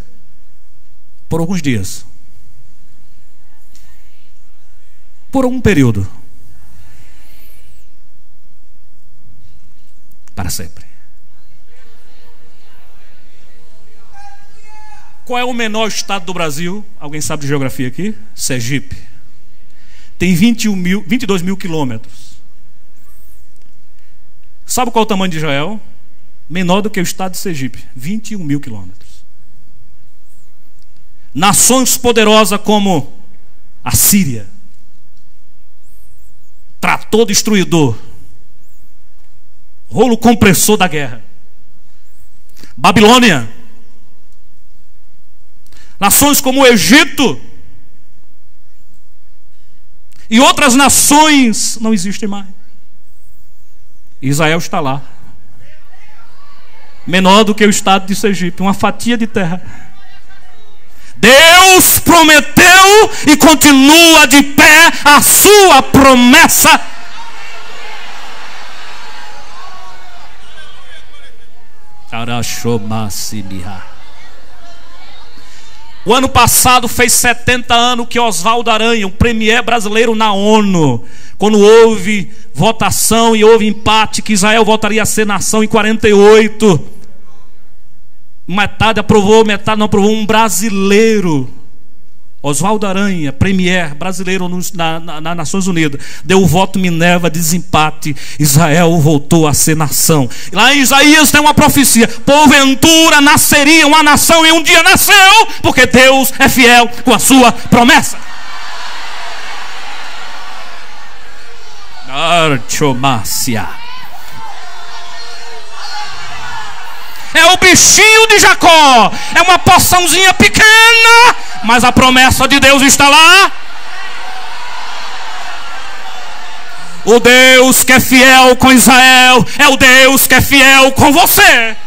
por alguns dias, por algum período, para sempre. Qual é o menor estado do Brasil? Alguém sabe de geografia aqui? Sergipe. Tem 22 mil quilômetros. Sabe qual é o tamanho de Israel? Menor do que o estado de Sergipe, 21 mil quilômetros. Nações poderosas como a Síria, trator destruidor, rolo compressor da guerra. Babilônia. Nações como o Egito e outras nações não existem mais. Israel está lá, menor do que o estado de Sergipe, uma fatia de terra. Deus prometeu e continua de pé a sua promessa. O ano passado fez 70 anos que Oswaldo Aranha, o premier brasileiro na ONU, quando houve votação e houve empate, que Israel voltaria a ser nação em 48. Metade aprovou, metade não aprovou. Um brasileiro, Oswaldo Aranha, premier brasileiro nas Nações Unidas, deu o voto Minerva de desempate. Israel voltou a ser nação. Lá em Isaías tem uma profecia: porventura nasceria uma nação, e um dia nasceu, porque Deus é fiel com a sua promessa. É o bichinho de Jacó, é uma porçãozinha pequena, mas a promessa de Deus está lá. O Deus que é fiel com Israel é o Deus que é fiel com você.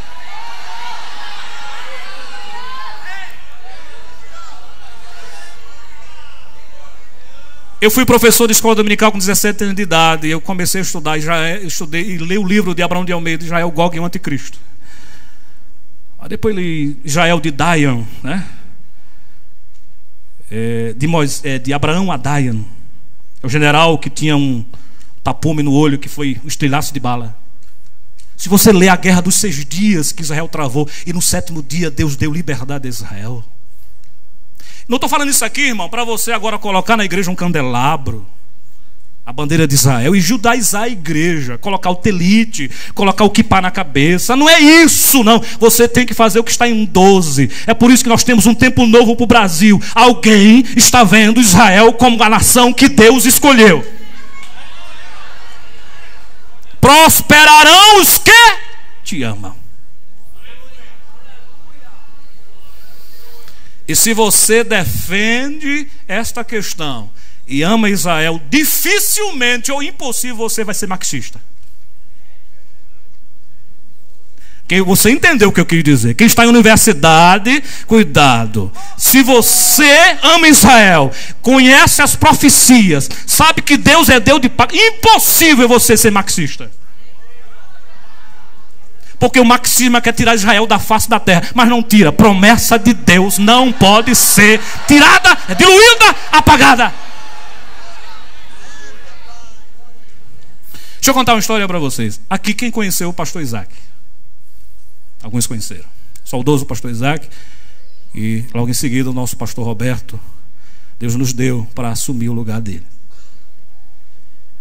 Eu fui professor de escola dominical com 17 anos de idade, e eu comecei a estudar Israel, estudei e li o livro de Abraão de Almeida, Israel, Gog e o Anticristo. Aí depois li Israel de Dayan, né? de Abraão Adayan, o general que tinha um tapume no olho, que foi um estilhaço de bala. Se você ler a guerra dos 6 dias que Israel travou, e no 7º dia Deus deu liberdade a Israel. Não estou falando isso aqui, irmão, para você agora colocar na igreja um candelabro, a bandeira de Israel, e judaizar a igreja, colocar o telite, colocar o quipá na cabeça. Não é isso, não. Você tem que fazer o que está em 12. É por isso que nós temos um tempo novo para o Brasil. Alguém está vendo Israel como a nação que Deus escolheu. Prosperarão os que te amam. E se você defende esta questão e ama Israel, dificilmente ou impossível você vai ser marxista. Você entendeu o que eu quis dizer? Quem está em universidade, cuidado. Se você ama Israel, conhece as profecias, sabe que Deus é Deus de paz, impossível você ser marxista. Porque o marxismo quer tirar Israel da face da terra, mas não tira. Promessa de Deus não pode ser tirada, diluída, apagada. Deixa eu contar uma história para vocês. Aqui quem conheceu o pastor Isaac? Alguns conheceram. Saudoso pastor Isaac. E logo em seguida o nosso pastor Roberto, Deus nos deu para assumir o lugar dele.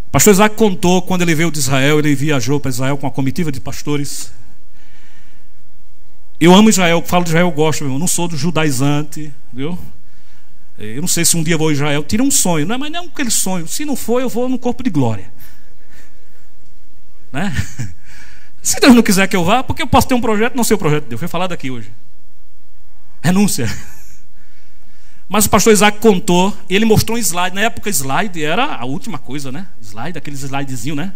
O pastor Isaac contou, quando ele veio de Israel, ele viajou para Israel com uma comitiva de pastores. Eu amo Israel, falo de Israel, eu gosto, meu irmão. Não sou do judaizante, viu? Eu não sei se um dia vou a Israel. Tira um sonho, não é? Mas não é aquele sonho. Se não for, eu vou no corpo de glória, né? Se Deus não quiser que eu vá, porque eu posso ter um projeto, não sei o projeto de Deus. Foi falado aqui hoje. Renúncia. Mas o pastor Isaac contou, e ele mostrou um slide. Na época, slide era a última coisa, né? Slide, aqueles slidezinhos, né?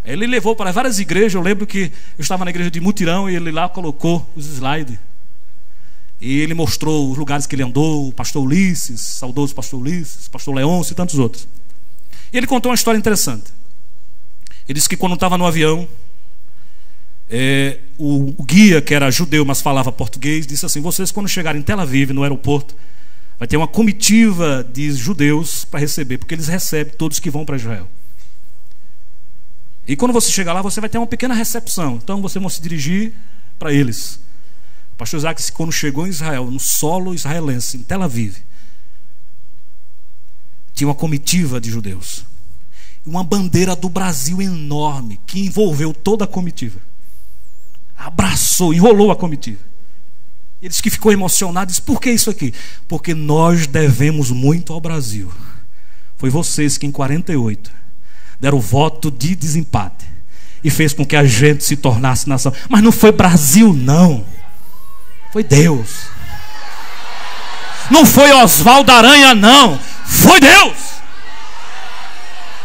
Ele levou para várias igrejas. Eu lembro que eu estava na igreja de Mutirão e ele lá colocou os slides. E ele mostrou os lugares que ele andou, o pastor Ulisses, saudoso pastor Ulisses, pastor Leôncio e tantos outros. E ele contou uma história interessante. Ele disse que quando estava no avião, o guia, que era judeu, mas falava português, disse assim: vocês quando chegarem em Tel Aviv, no aeroporto, vai ter uma comitiva de judeus para receber, porque eles recebem todos que vão para Israel. E quando você chegar lá, você vai ter uma pequena recepção. Então você vai se dirigir para eles. O pastor Isaac disse que quando chegou em Israel, no solo israelense, em Tel Aviv, tinha uma comitiva de judeus. Uma bandeira do Brasil enorme, que envolveu toda a comitiva. Abraçou, enrolou a comitiva. Ele disse que ficou emocionado. Disse: por que isso aqui? Porque nós devemos muito ao Brasil. Foi vocês que em 48 deram o voto de desempate e fez com que a gente se tornasse nação. Mas não foi Brasil, não. Foi Deus. Não foi Oswaldo Aranha, não. Foi Deus.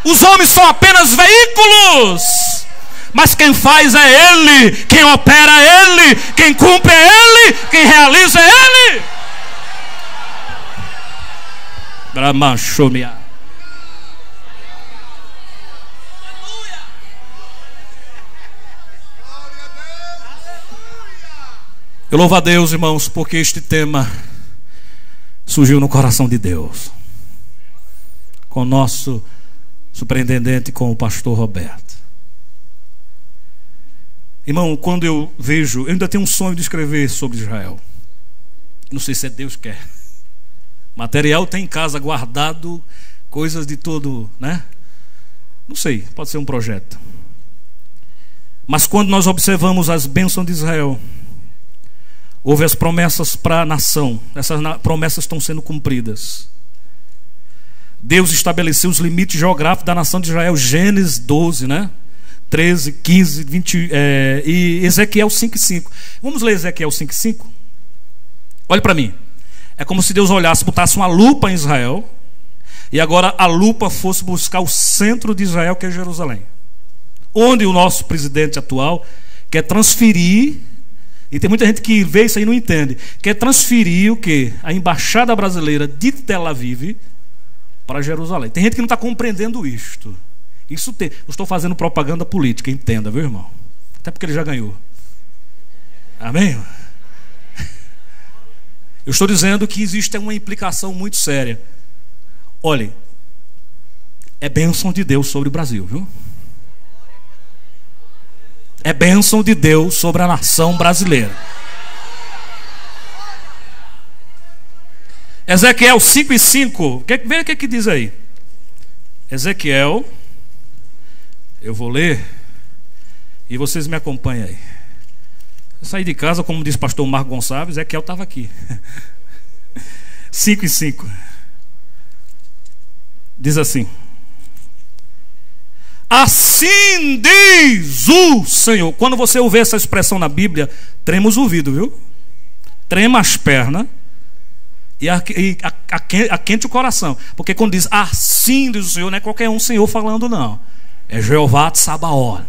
Os homens são apenas veículos, mas quem faz é Ele, quem opera é Ele, quem cumpre é Ele, quem realiza é Ele. Bramachomia. Eu louvo a Deus, irmãos, porque este tema surgiu no coração de Deus, com o nosso superintendente, com o pastor Roberto. Irmão, quando eu vejo, eu ainda tenho um sonho de escrever sobre Israel. Não sei se é Deus que quer. Material tem em casa guardado, coisas de todo, né? Não sei, pode ser um projeto. Mas quando nós observamos as bênçãos de Israel, houve as promessas para a nação. Essas promessas estão sendo cumpridas. Deus estabeleceu os limites geográficos da nação de Israel. Gênesis 12, né? 13, 15, 20 e Ezequiel 5:5. Vamos ler Ezequiel 5:5? Olhe para mim. É como se Deus olhasse, botasse uma lupa em Israel, e agora a lupa fosse buscar o centro de Israel, que é Jerusalém, onde o nosso presidente atual quer transferir. E tem muita gente que vê isso aí e não entende. Quer transferir o quê? A embaixada brasileira de Tel Aviv para Jerusalém. Tem gente que não está compreendendo isto. Eu estou fazendo propaganda política, entenda, viu, irmão? Até porque ele já ganhou. Amém? Eu estou dizendo que existe uma implicação muito séria. Olhe, é bênção de Deus sobre o Brasil, viu? É bênção de Deus sobre a nação brasileira. Ezequiel 5:5. Veja o que diz aí. Ezequiel, eu vou ler e vocês me acompanham aí. Eu saí de casa, como diz o pastor Marco Gonçalves, Ezequiel estava aqui. 5:5. Diz assim: assim diz o Senhor. Quando você ouvir essa expressão na Bíblia, trema os ouvidos, viu? Trema as pernas e aquente o coração. Porque quando diz assim diz o Senhor, não é qualquer um Senhor falando, não. É Jeová de Sabaoth.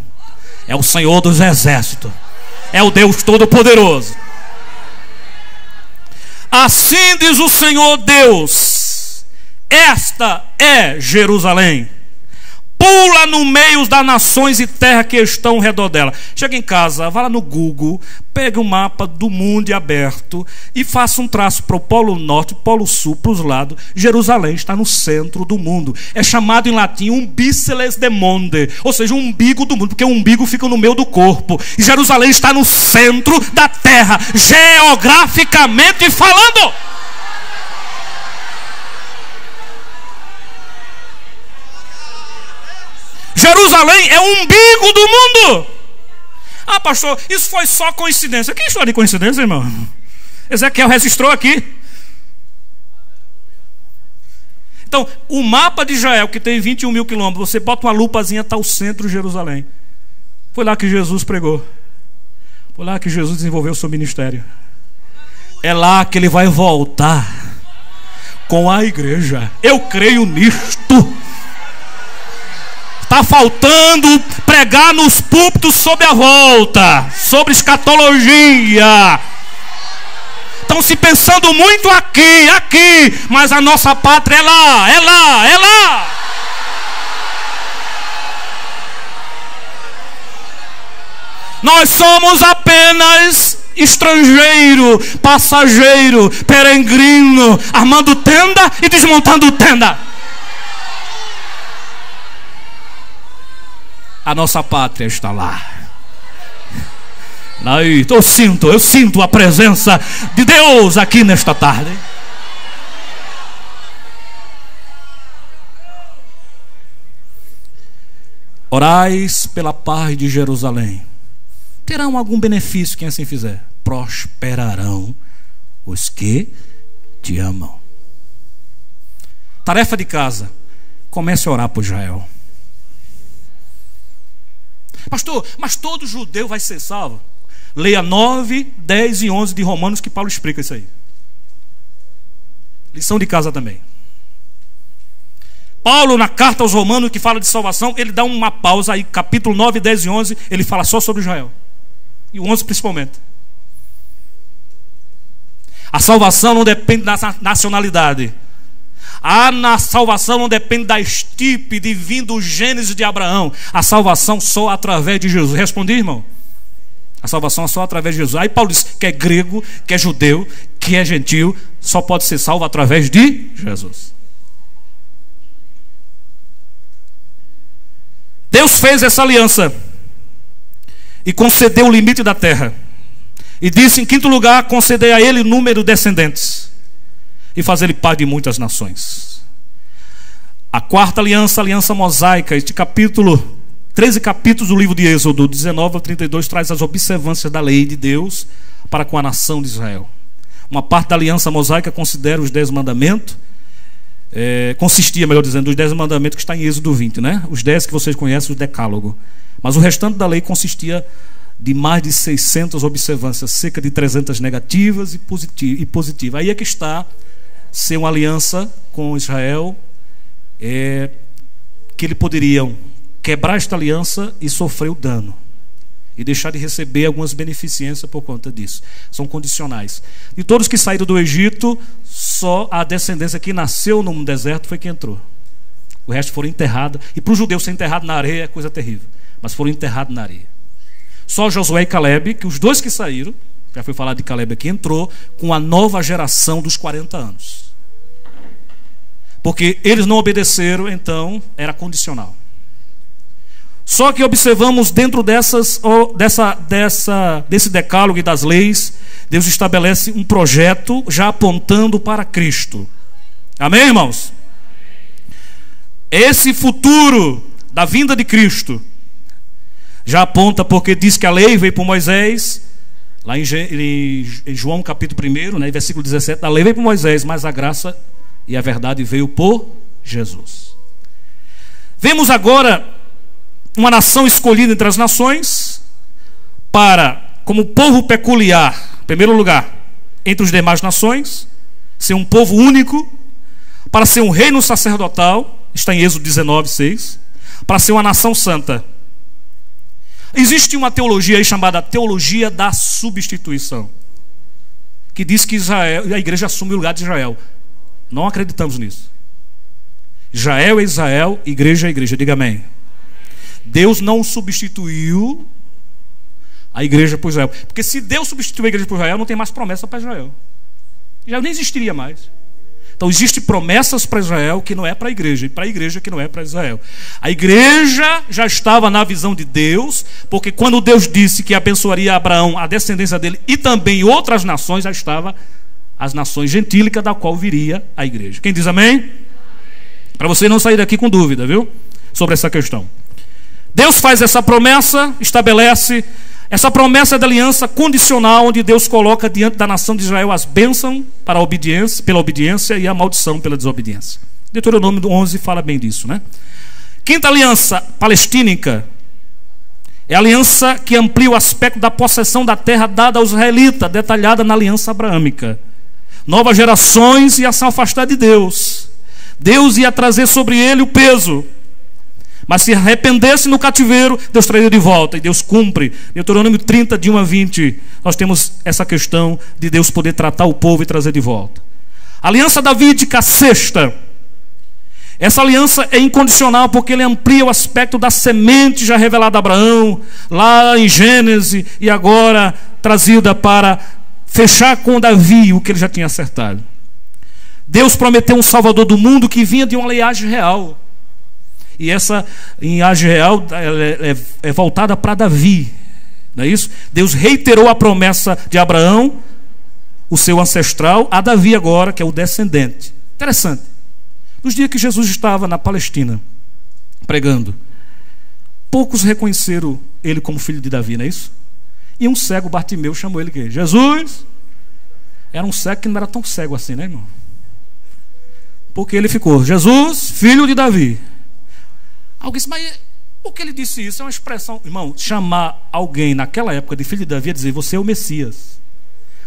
É o Senhor dos exércitos. É o Deus Todo-Poderoso. Assim diz o Senhor Deus: esta é Jerusalém. Pula no meio das nações e terra que estão ao redor dela. Chega em casa, vá lá no Google, pegue um mapa do mundo aberto e faça um traço para o Polo Norte, Polo Sul, para os lados. Jerusalém está no centro do mundo. É chamado em latim umbiceles de monde, ou seja, o umbigo do mundo, porque o umbigo fica no meio do corpo. E Jerusalém está no centro da terra, geograficamente falando. Jerusalém é o umbigo do mundo. Ah, pastor, isso foi só coincidência. Que história de coincidência, irmão? Ezequiel registrou aqui. Então, o mapa de Israel, que tem 21 mil quilômetros, você bota uma lupazinha, está o centro de Jerusalém. Foi lá que Jesus pregou. Foi lá que Jesus desenvolveu o seu ministério. É lá que ele vai voltar com a igreja. Eu creio nisto. Está faltando pregar nos púlpitos sobre a volta, sobre escatologia. Estão se pensando muito aqui, mas a nossa pátria é lá, é lá, é lá. Nós somos apenas estrangeiro, passageiro, peregrino, armando tenda e desmontando tenda. A nossa pátria está lá. Aí, eu sinto a presença de Deus aqui nesta tarde. Orais pela paz de Jerusalém. Terão algum benefício quem assim fizer. Prosperarão os que te amam. Tarefa de casa: comece a orar por Israel. Pastor, mas todo judeu vai ser salvo? Leia 9, 10 e 11 de Romanos, que Paulo explica isso aí. Lição de casa também. Paulo, na carta aos Romanos, que fala de salvação, ele dá uma pausa aí, capítulo 9, 10 e 11, ele fala só sobre Israel. E o 11 principalmente. A salvação não depende da nacionalidade. A salvação não depende da estirpe divina do Gênesis de Abraão. A salvação só através de Jesus. Respondi, irmão? A salvação é só através de Jesus. Aí Paulo diz que é grego, que é judeu, que é gentil, só pode ser salvo através de Jesus. Deus fez essa aliança e concedeu o limite da terra. E disse, em quinto lugar, conceder a ele número de descendentes e fazer-lhe pai de muitas nações. A quarta aliança, a aliança mosaica, este capítulo, 13 capítulos do livro de Êxodo, 19 ao 32, traz as observâncias da lei de Deus para com a nação de Israel. Uma parte da aliança mosaica considera os 10 mandamentos, consistia, melhor dizendo, dos 10 mandamentos que está em Êxodo 20, né? Os 10 que vocês conhecem, o decálogo. Mas o restante da lei consistia de mais de 600 observâncias, cerca de 300 negativas e positivas. Aí é que está ser uma aliança com Israel, que eles poderiam quebrar esta aliança e sofrer o dano e deixar de receber algumas beneficências por conta disso. São condicionais. De todos que saíram do Egito, só a descendência que nasceu no deserto foi que entrou. O resto foram enterrados. E para o judeu ser enterrado na areia é coisa terrível, mas foram enterrados na areia. Só Josué e Caleb, que os dois que saíram, já foi falado de Caleb aqui, entrou com a nova geração dos 40 anos. Porque eles não obedeceram, então era condicional. Só que observamos dentro desse decálogo e das leis, Deus estabelece um projeto já apontando para Cristo. Amém, irmãos? Esse futuro da vinda de Cristo já aponta, porque diz que a lei veio por Moisés, lá em João capítulo 1, né, versículo 17, a lei veio por Moisés, mas a graça e a verdade veio por Jesus. Vemos agora uma nação escolhida entre as nações para, como povo peculiar, em primeiro lugar, entre as demais nações, ser um povo único, para ser um reino sacerdotal, está em Êxodo 19, 6, para ser uma nação santa. Existe uma teologia aí chamada teologia da substituição, que diz que Israel, a igreja assume o lugar de Israel. Não acreditamos nisso. Israel é Israel, igreja é igreja. Diga amém. Deus não substituiu a igreja por Israel. Porque se Deus substituiu a igreja por Israel, não tem mais promessa para Israel. Já nem existiria mais. Então existem promessas para Israel que não é para a igreja, e para a igreja que não é para Israel. A igreja já estava na visão de Deus, porque quando Deus disse que abençoaria Abraão, a descendência dele, e também outras nações, já estava as nações gentílicas, da qual viria a igreja. Quem diz amém? Para você não sair daqui com dúvida, viu? Sobre essa questão. Deus faz essa promessa, estabelece essa promessa da aliança condicional, onde Deus coloca diante da nação de Israel as bênçãos para a obediência, pela obediência, e a maldição pela desobediência. Deuteronômio 11 fala bem disso, né? Quinta aliança palestínica é a aliança que amplia o aspecto da possessão da terra dada aos israelitas, detalhada na aliança abraâmica. Novas gerações iam se afastar de Deus. Deus ia trazer sobre ele o peso. Mas se arrependesse no cativeiro, Deus traria de volta. E Deus cumpre. Deuteronômio 30, de 1 a 20. Nós temos essa questão de Deus poder tratar o povo e trazer de volta. Aliança davídica, sexta. Essa aliança é incondicional, porque ele amplia o aspecto da semente já revelada a Abraão, lá em Gênesis, e agora trazida para fechar com Davi o que ele já tinha acertado. Deus prometeu um Salvador do mundo que vinha de uma linhagem real. E essa linhagem real é voltada para Davi, não é isso? Deus reiterou a promessa de Abraão, o seu ancestral, a Davi agora, que é o descendente. Interessante. Nos dias que Jesus estava na Palestina pregando, poucos reconheceram ele como filho de Davi, não é isso? E um cego, Bartimeu, chamou ele que Jesus. Era um cego que não era tão cego assim, né, irmão? Porque ele ficou, Jesus, filho de Davi. Alguém disse, mas o que ele disse isso é uma expressão. Irmão, chamar alguém naquela época de filho de Davi é dizer, você é o Messias,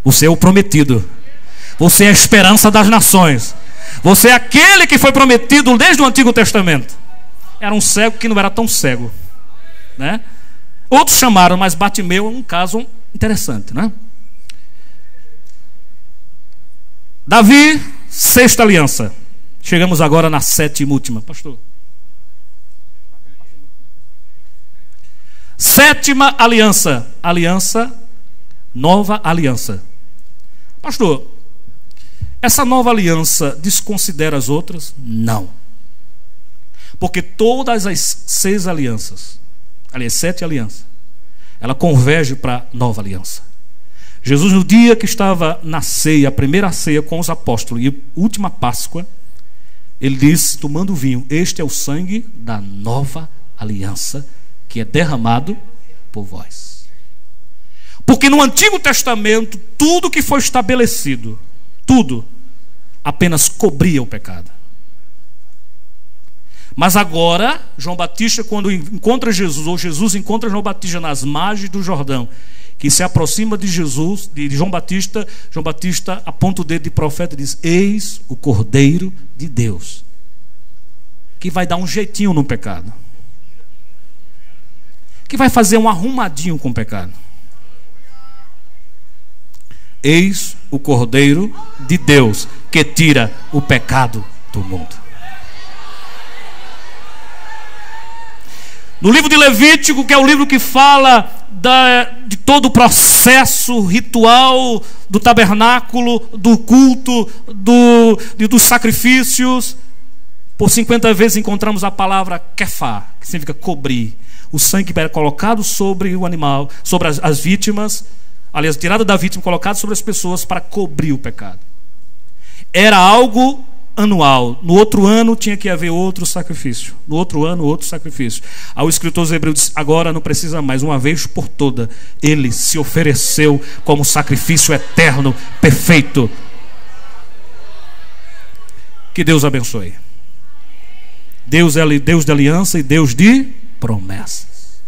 você é o prometido, você é a esperança das nações, você é aquele que foi prometido desde o Antigo Testamento. Era um cego que não era tão cego, né? Outros chamaram, mas Bartimeu é um caso interessante, né? Davi, sexta aliança. Chegamos agora na sétima e última, pastor. Sétima aliança. Aliança, nova aliança. Pastor, essa nova aliança desconsidera as outras? Não. Porque todas as 6 alianças, aliás, 7 alianças, ela converge para a nova aliança. Jesus, no dia que estava na ceia, a primeira ceia com os apóstolos e a última Páscoa, ele disse, tomando o vinho, este é o sangue da nova aliança, que é derramado por vós. Porque no Antigo Testamento, tudo que foi estabelecido, tudo, apenas cobria o pecado. Mas agora, João Batista, quando encontra Jesus, ou Jesus encontra João Batista nas margens do Jordão, que se aproxima de Jesus, de João Batista aponta o dedo de profeta e diz, eis o Cordeiro de Deus, que vai dar um jeitinho no pecado, que vai fazer um arrumadinho com o pecado. Eis o Cordeiro de Deus, que tira o pecado do mundo. No livro de Levítico, que é o livro que fala de todo o processo processo ritual do tabernáculo, do culto, dos sacrifícios. Por 50 vezes encontramos a palavra kefá, que significa cobrir. O sangue que era colocado sobre o animal, sobre as vítimas, aliás, tirado da vítima, colocado sobre as pessoas para cobrir o pecado. Era algo anual. No outro ano tinha que haver outro sacrifício. No outro ano, outro sacrifício. Aí o escritor dos Hebreus diz: agora não precisa mais, uma vez por toda, ele se ofereceu como sacrifício eterno, perfeito. Que Deus abençoe. Deus é Deus de aliança e Deus de promessas.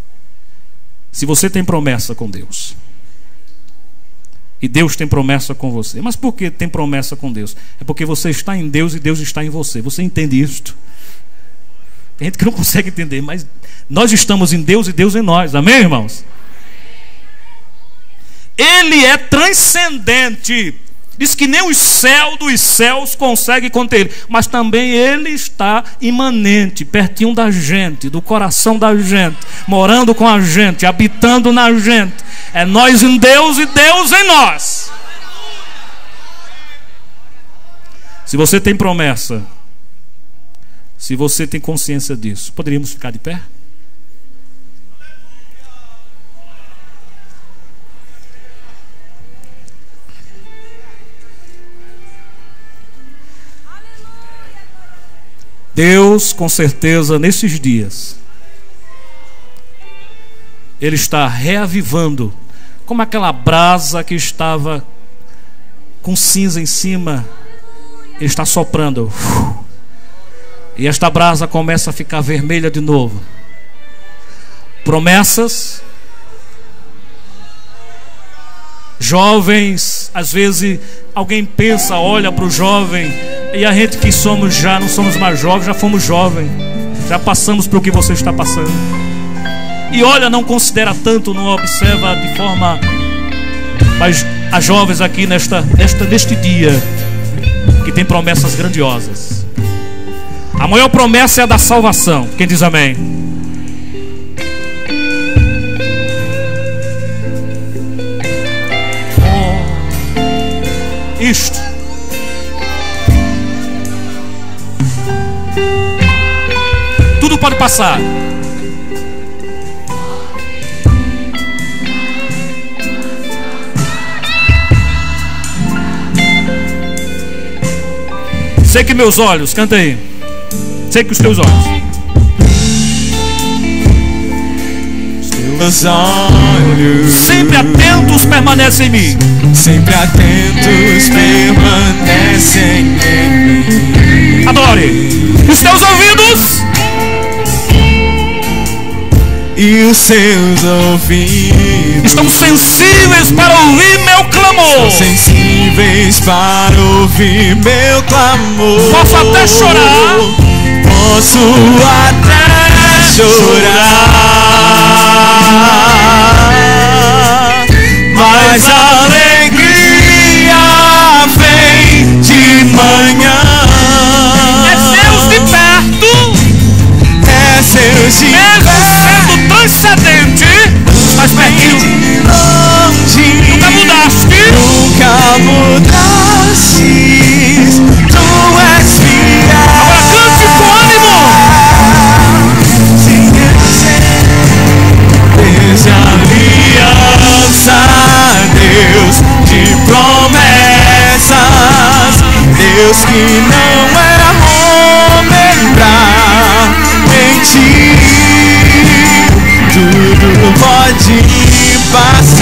Se você tem promessa com Deus, e Deus tem promessa com você, mas por que tem promessa com Deus? É porque você está em Deus e Deus está em você. Você entende isto? Tem gente que não consegue entender, mas nós estamos em Deus e Deus em nós. Amém, irmãos? Ele é transcendente. Diz que nem o céu dos céus consegue conter ele, mas também ele está imanente, pertinho da gente, do coração da gente, morando com a gente, habitando na gente. É nós em Deus e Deus em nós. Se você tem promessa, se você tem consciência disso, poderíamos ficar de pé? Deus, com certeza, nesses dias, Ele está reavivando, como aquela brasa que estava com cinza em cima, Ele está soprando, e esta brasa começa a ficar vermelha de novo. Promessas. Jovens, às vezes alguém pensa, olha para o jovem, e a gente que somos já, não somos mais jovens, já fomos jovens, já passamos por o que você está passando, e olha, não considera tanto, não observa de forma, mas as jovens aqui neste dia, que tem promessas grandiosas. A maior promessa é a da salvação. Quem diz amém? Isto tudo pode passar. Sei que meus olhos, canta aí. Sei que os teus olhos, sempre atentos permanecem em mim. Sempre atentos permanecem em mim. Adore. Os teus ouvidos e os seus ouvidos estão sensíveis para ouvir meu clamor. Estão sensíveis para ouvir meu clamor. Posso até chorar. Posso até chorar, mas a alegria vem de manhã. É Deus de perto, é Deus de mesmo sendo transcendente, mas pertinho. Nunca mudaste, nunca mudaste. Tu és fiel. Agora cante com ânimo. Desde a aliança, Deus de promessas, Deus que não é homem pra mentir, tudo pode passar.